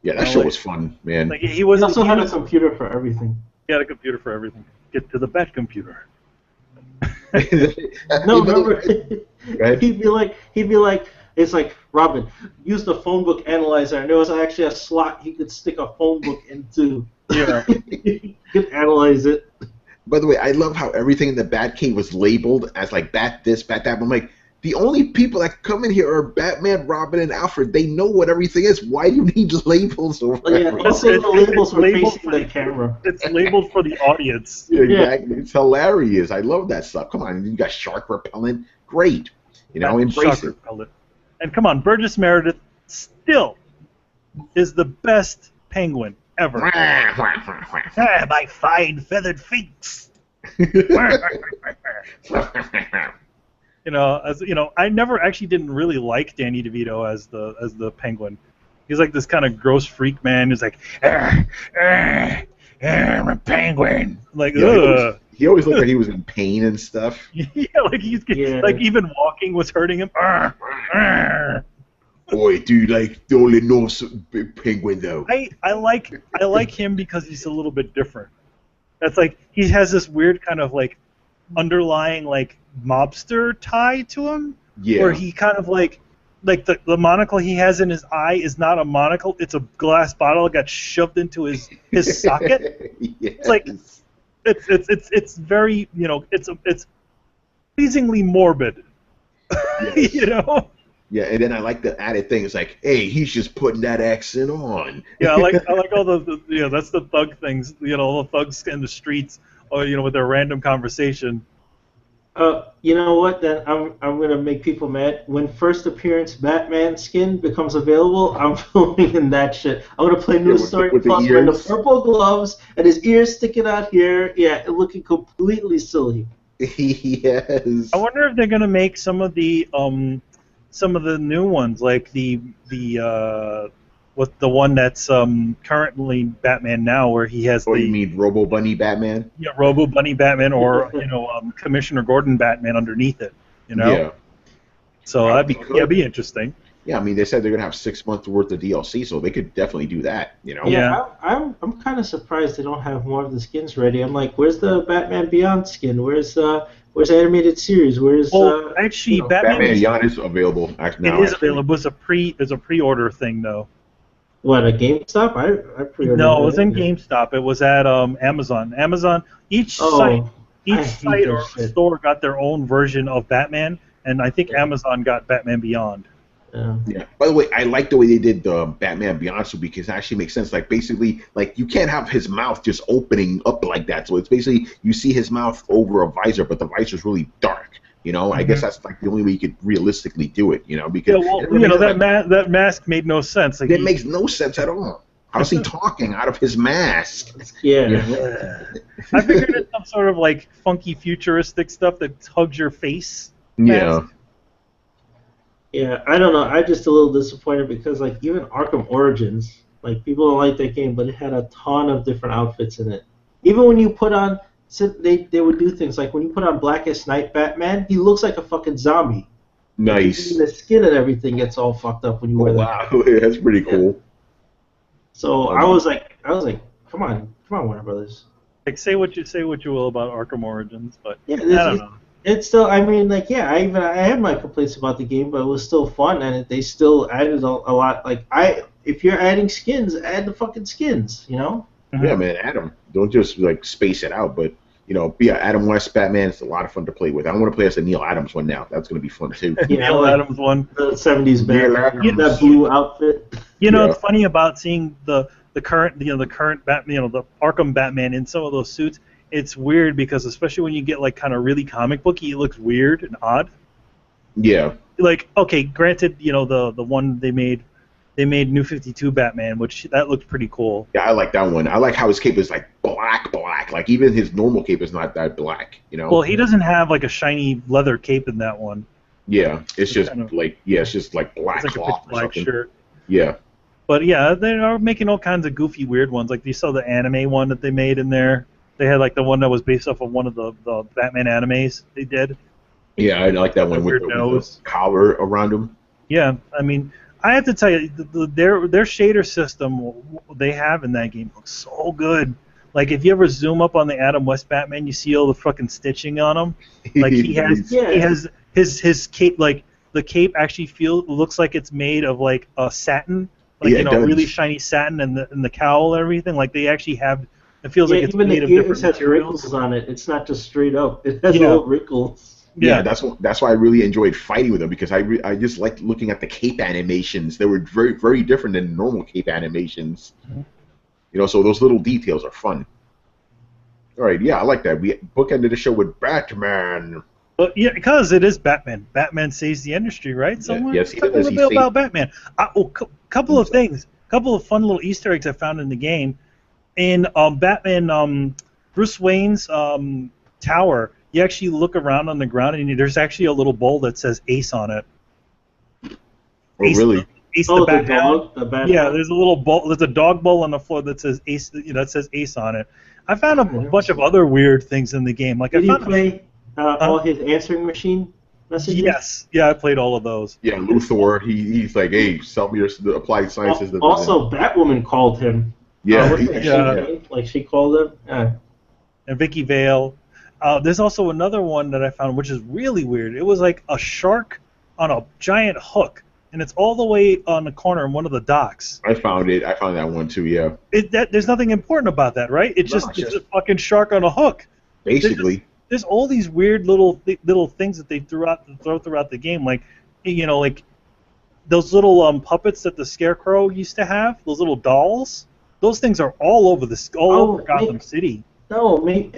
Yeah, that show was fun, man. Like, he also had a computer for everything. He had a computer for everything. Get to the Bat computer. No, remember? He'd be like, it's like, "Robin, use the phone book analyzer," and there was actually a slot he could stick a phone book into. Yeah, he could analyze it. By the way, I love how everything in the Batcave was labeled as like Bat this, Bat that. I'm like, the only people that come in here are Batman, Robin, and Alfred. They know what everything is. Why do you need labels? Yeah, also the labels were facing the camera. It's labeled for the audience. Yeah, exactly. Yeah. It's hilarious. I love that stuff. Come on, you got shark repellent. Great. You know, embrace it. Repellent. And come on, Burgess Meredith still is the best penguin ever. My fine feathered finks. I never actually didn't really like Danny DeVito as the Penguin. He's like this kind of gross freak man who's like, I'm a penguin. Like, Yeah, ugh. he always looked like he was in pain and stuff. Yeah, like like even walking was hurting him. Boy, dude, like the only Norse penguin though. I like him because he's a little bit different. That's like he has this weird kind of like underlying like mobster tie to him. Yeah. Where he kind of like the monocle he has in his eye is not a monocle, it's a glass bottle that got shoved into his socket. Yes. It's like it's very, it's pleasingly morbid. Yes. Yeah, and then I like the added thing. It's like, hey, he's just putting that accent on. Yeah, I like all the that's the thug things. All the thugs in the streets, or with their random conversation. You know what? Then I'm gonna make people mad. When first appearance Batman skin becomes available, I'm filming in that shit. I'm gonna play News Story Plus wearing the purple gloves and his ears sticking out here. Yeah, looking completely silly. Yes. I wonder if they're gonna make some of the new ones, like the one that's currently Batman now, where he has you mean Robo Bunny Batman? Yeah, Robo Bunny Batman, or Commissioner Gordon Batman underneath it. Yeah. So that'd be interesting. Yeah, I mean they said they're gonna have 6 months worth of DLC, so they could definitely do that. Yeah, I'm kind of surprised they don't have more of the skins ready. I'm like, where's the Batman Beyond skin? Where's animated series? Where's actually Batman Beyond is available now. It is available. It's a pre-order thing though. What, at GameStop? I pre-ordered. No, it was in GameStop. It was at Amazon. Each site or store got their own version of Batman, and I think Amazon got Batman Beyond. Yeah. By the way, I like the way they did the Batman Beyond suit because it actually makes sense. Like basically, like you can't have his mouth just opening up like that. So it's basically you see his mouth over a visor, but the visor's really dark. I guess that's like the only way you could realistically do it. Because that mask made no sense. Like, it makes no sense at all. How's he talking out of his mask? Yeah. I figured it's some sort of like funky futuristic stuff that hugs your face. Yeah. Mask. Yeah, I don't know. I'm just a little disappointed because like even Arkham Origins, like people don't like that game, but it had a ton of different outfits in it. Even when you put on, they would do things like when you put on Blackest Night Batman, he looks like a fucking zombie. Nice. Even the skin and everything gets all fucked up when you wear that. Wow, that's pretty cool. So I was like, come on, Warner Brothers. Like say what you will about Arkham Origins, but yeah, I don't know. It's still, I mean, like, yeah, I had my complaints about the game, but it was still fun, and they still added a lot. Like, if you're adding skins, add the fucking skins, Mm-hmm. Yeah, man, add them. Don't just like space it out, but Adam West Batman is a lot of fun to play with. I want to play as the Neil Adams one now. That's going to be fun too. Neil Adams one, the '70s Batman, that blue outfit. It's funny about seeing the current Batman, the Arkham Batman in some of those suits. It's weird because especially when you get like kind of really comic booky, it looks weird and odd. Yeah. Like, okay, granted, the one they made New 52 Batman, which that looked pretty cool. Yeah, I like that one. I like how his cape is like black. Like even his normal cape is not that black. Well, he doesn't have like a shiny leather cape in that one. Yeah, it's just it's just like black it's like cloth a black shirt. Yeah. But yeah, they are making all kinds of goofy, weird ones. Like you saw the anime one that they made in there. They had like the one that was based off of one of the Batman animes they did. Yeah, I like that one with the collar around him. Yeah, I mean, I have to tell you, their shader system they have in that game looks so good. Like if you ever zoom up on the Adam West Batman, you see all the fucking stitching on him. Like he has his cape, like the cape actually looks like it's made of like satin, like really shiny satin, and the cowl and everything. Like they actually have. It feels like it's made of different materials. Wrinkles on it. It's not just straight up. It has little wrinkles. Yeah, that's why I really enjoyed fighting with them because I just liked looking at the cape animations. They were very very different than normal cape animations. Mm-hmm. So those little details are fun. All right, yeah, I like that. We bookended the show with Batman. Well, yeah, because it is Batman. Batman saves the industry, right? Someone yes, he talk does. a little bit about Batman. Couple of things. Couple of fun little Easter eggs I found in the game. In Batman, Bruce Wayne's tower, you actually look around on the ground, and there's actually a little bowl that says Ace on it. Oh, really? Ace Oh, the the Bat dog, the bad Yeah, dog. there's a little bowl. There's a dog bowl on the floor that says Ace. That says Ace on it. I found a bunch of other weird things in the game. Like Did I you found. play all his answering machine messages? Yes. Yeah, I played all of those. Yeah, Luthor. He's like, hey, sell me your applied sciences. Also, Batwoman called him. Yeah, What's that shit's name? Like she called him. And Vicky Vale. There's also another one that I found, which is really weird. It was like a shark on a giant hook, and it's all the way on the corner in one of the docks. I found it. I found that one too. Yeah. There's nothing important about that, right? It's just a fucking shark on a hook. Basically. There's all these weird little things that they throw throughout the game, like like those little puppets that the Scarecrow used to have, those little dolls. Those things are all over over Gotham City. No, maybe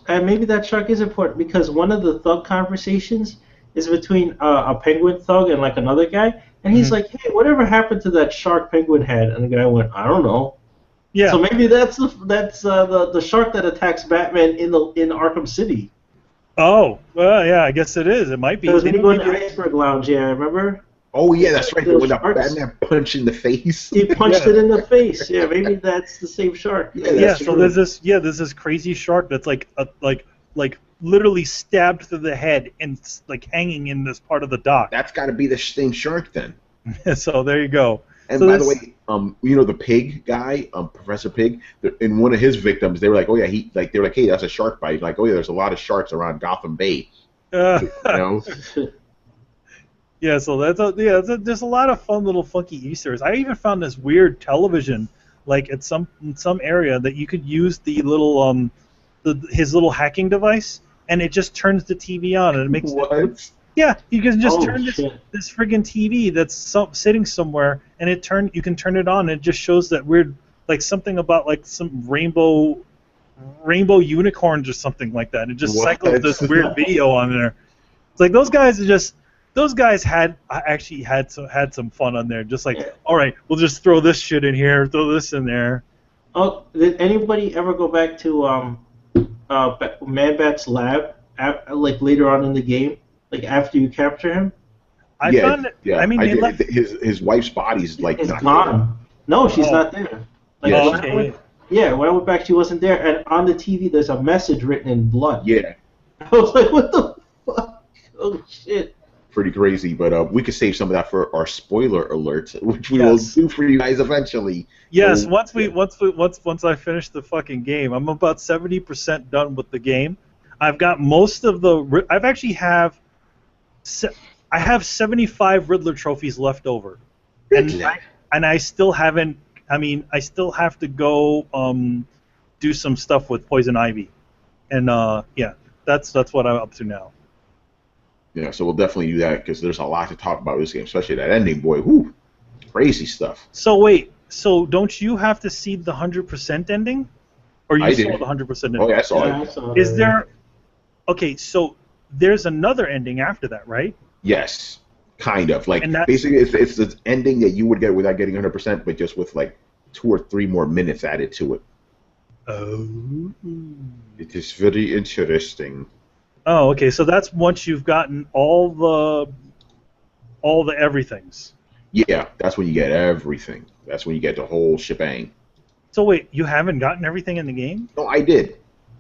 maybe that shark is important because one of the thug conversations is between a penguin thug and like another guy, and he's like, "Hey, whatever happened to that shark penguin had?" And the guy went, "I don't know." Yeah. So maybe that's the shark that attacks Batman in Arkham City. Oh, well, yeah, I guess it is. It might be. Because when you go in the Iceberg Lounge, yeah, remember? Oh yeah, that's right. When the Batman punched in the face. He punched it in the face. Yeah, maybe that's the same shark. Yeah. So there's this crazy shark that's like literally stabbed through the head and like hanging in this part of the dock. That's got to be the same shark then. So there you go. And so by the way, the pig guy, Professor Pig, in one of his victims, they were like, oh yeah, they were like, hey, that's a shark bite. Like, oh yeah, there's a lot of sharks around Gotham Bay. Yeah, so there's a lot of fun little funky Easters. I even found this weird television, like in some area that you could use the little his little hacking device, and it just turns the TV on, and it makes what? Yeah, you can just turn this friggin' TV that's sitting somewhere, and you can turn it on, and it just shows that weird, like something about like some rainbow unicorns or something like that. And it just cycles this weird video on there. It's like those guys actually had some fun on there. Just like, all right, we'll just throw this shit in here, throw this in there. Oh, did anybody ever go back to Man-Bat's lab, like later on in the game, like after you capture him? I found it. Yeah, I mean, his wife's body's like it's not gone. there. No, she's not there. Like, when I went back, she wasn't there. And on the TV, there's a message written in blood. Yeah. I was like, what the fuck? Oh shit. Pretty crazy, but we could save some of that for our spoiler alert, which we will do for you guys eventually. Yes, once I finish the fucking game, I'm about 70% done with the game. I've got most of the. I have 75 Riddler trophies left over, and I still haven't. I mean, I still have to go do some stuff with Poison Ivy, and yeah, that's what I'm up to now. Yeah, so we'll definitely do that because there's a lot to talk about this game, especially that ending, boy. Whoo, crazy stuff. So wait, don't you have to see the 100% ending, or you saw the 100% ending? Oh yeah, I saw it. Is there? Okay, so there's another ending after that, right? Yes, kind of. Like basically, it's the ending that you would get without getting 100%, but just with like 2 or 3 more minutes added to it. Oh. It is very interesting. Oh, okay. So that's once you've gotten all the everythings. Yeah, that's when you get everything. That's when you get the whole shebang. So wait, you haven't gotten everything in the game? No, I did.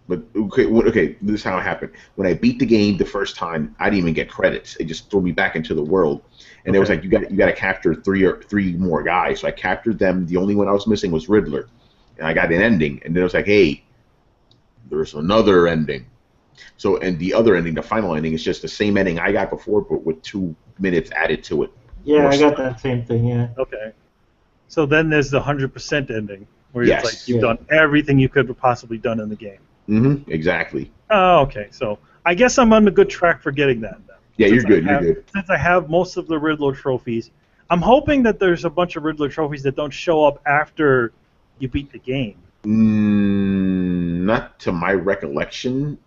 But okay, this is how it happened. When I beat the game the first time, I didn't even get credits. It just threw me back into the world, and it was like you got to capture three more guys. So I captured them. The only one I was missing was Riddler, and I got an ending. And then it was like, hey, there's another ending. So, and the other ending, the final ending, is just the same ending I got before, but with 2 minutes added to it. Yeah, I got that same thing. Yeah. Okay. So then there's the 100% ending, where it's like you've done everything you could have possibly done in the game. Mm-hmm. Exactly. Oh, okay. So I guess I'm on a good track for getting that. Then. Yeah, you're good. You're good. Since I have most of the Riddler trophies, I'm hoping that there's a bunch of Riddler trophies that don't show up after you beat the game. Not to my recollection.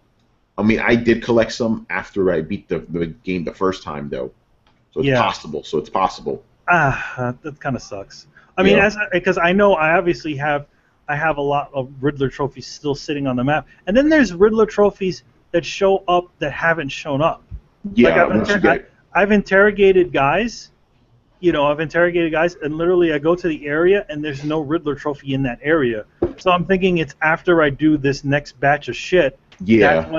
I mean, I did collect some after I beat the game the first time, though. So it's possible. So it's possible. That kind of sucks. I mean, because I know I obviously have a lot of Riddler trophies still sitting on the map, and then there's Riddler trophies that show up that haven't shown up. Yeah, Like I've interrogated guys. I've interrogated guys, and literally I go to the area, and there's no Riddler trophy in that area. So I'm thinking it's after I do this next batch of shit. Yeah.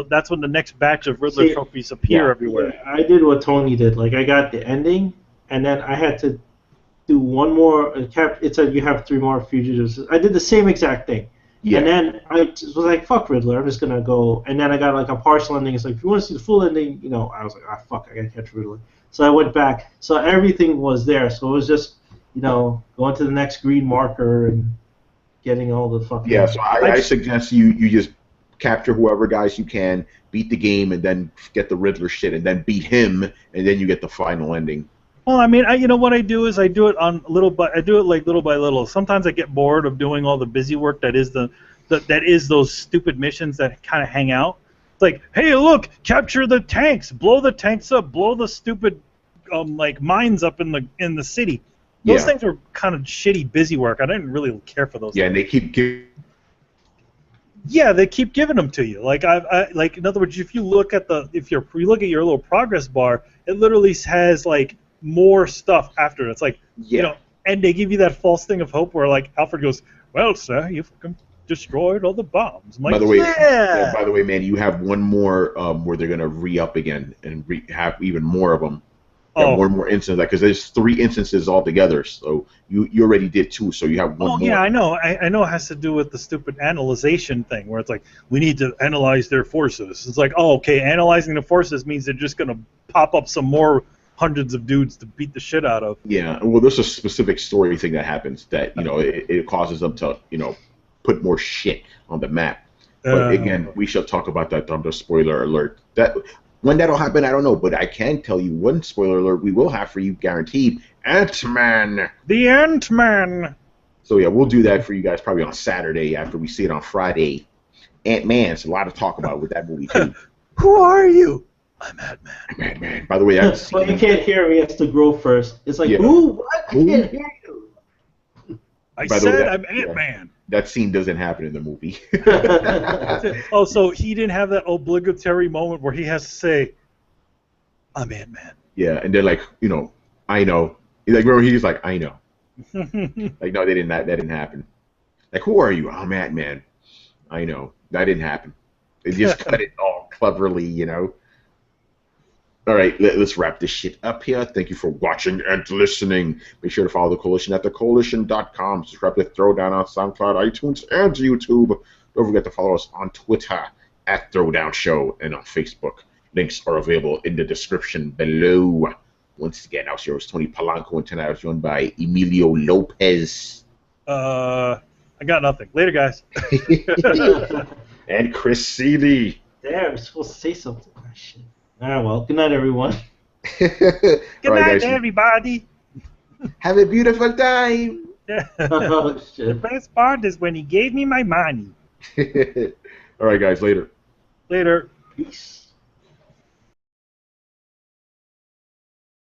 That's when the next batch of Riddler trophies appear everywhere. Yeah, I did what Tony did. Like, I got the ending, and then I had to do one more. It said you have 3 more fugitives. I did the same exact thing. Yeah. And then I was like, fuck Riddler, I'm just going to go. And then I got, like, a partial ending. It's like, if you want to see the full ending, I was like, fuck, I got to catch Riddler. So I went back. So everything was there. So it was just, going to the next green marker and getting all the fucking... Yeah, so I suggest you just capture whoever guys you can, beat the game, and then get the Riddler shit, and then beat him, and then you get the final ending. Well, I mean, what I do is I do it little by little. Sometimes I get bored of doing all the busy work that is those stupid missions that kind of hang out. It's like, hey, look, capture the tanks, blow the tanks up, blow the stupid mines up in the city. Those things are kind of shitty busy work. I didn't really care for those. Yeah, things. And they keep giving. Yeah, they keep giving them to you. Like in other words, if you look at your little progress bar, it literally has like more stuff after it. It's like and they give you that false thing of hope where like Alfred goes, "Well, sir, you've destroyed all the bombs." I'm like, by the way, man, you have one more where they're gonna re-up again and have even more of them. More and more instances, because there's 3 instances altogether. So you already did 2, so you have one more. Yeah, I know. I know it has to do with the stupid analyzation thing, where it's like we need to analyze their forces. It's like, oh, okay, analyzing the forces means they're just gonna pop up some more hundreds of dudes to beat the shit out of. Yeah, well, there's a specific story thing that happens that it causes them to put more shit on the map. But again, we shall talk about that under spoiler alert. When that'll happen, I don't know, but I can tell you one spoiler alert we will have for you, guaranteed. Ant-Man! The Ant-Man! So yeah, we'll do that for you guys probably on Saturday after we see it on Friday. Ant-Man, it's a lot to talk about with that movie, too. Who are you? I'm Ant-Man. I'm Ant-Man. By the way, that's... Well, you can't hear him, he has to grow first. It's like, ooh, what? I can't hear you. I'm Ant-Man. That scene doesn't happen in the movie. Oh, so he didn't have that obligatory moment where he has to say, I'm Ant-Man. Yeah, and they're like, I know. He's like, I know. Like, no, that didn't happen. Like, who are you? I'm Ant-Man. I know. That didn't happen. They just cut it all cleverly, All right, let's wrap this shit up here. Thank you for watching and listening. Make sure to follow the Coalition at thecoalition.com. Subscribe to Throwdown on SoundCloud, iTunes, and YouTube. Don't forget to follow us on Twitter at Throwdown Show and on Facebook. Links are available in the description below. Once again, I was your host, Tony Polanco, and tonight I was joined by Emilio Lopez. I got nothing. Later, guys. And Chris Seeley. Damn, I'm supposed to say something. Oh, shit. All right, well, good night, everyone. Good night, everybody. Have a beautiful time. Oh, shit. The best part is when he gave me my money. All right, guys, later. Later. Peace.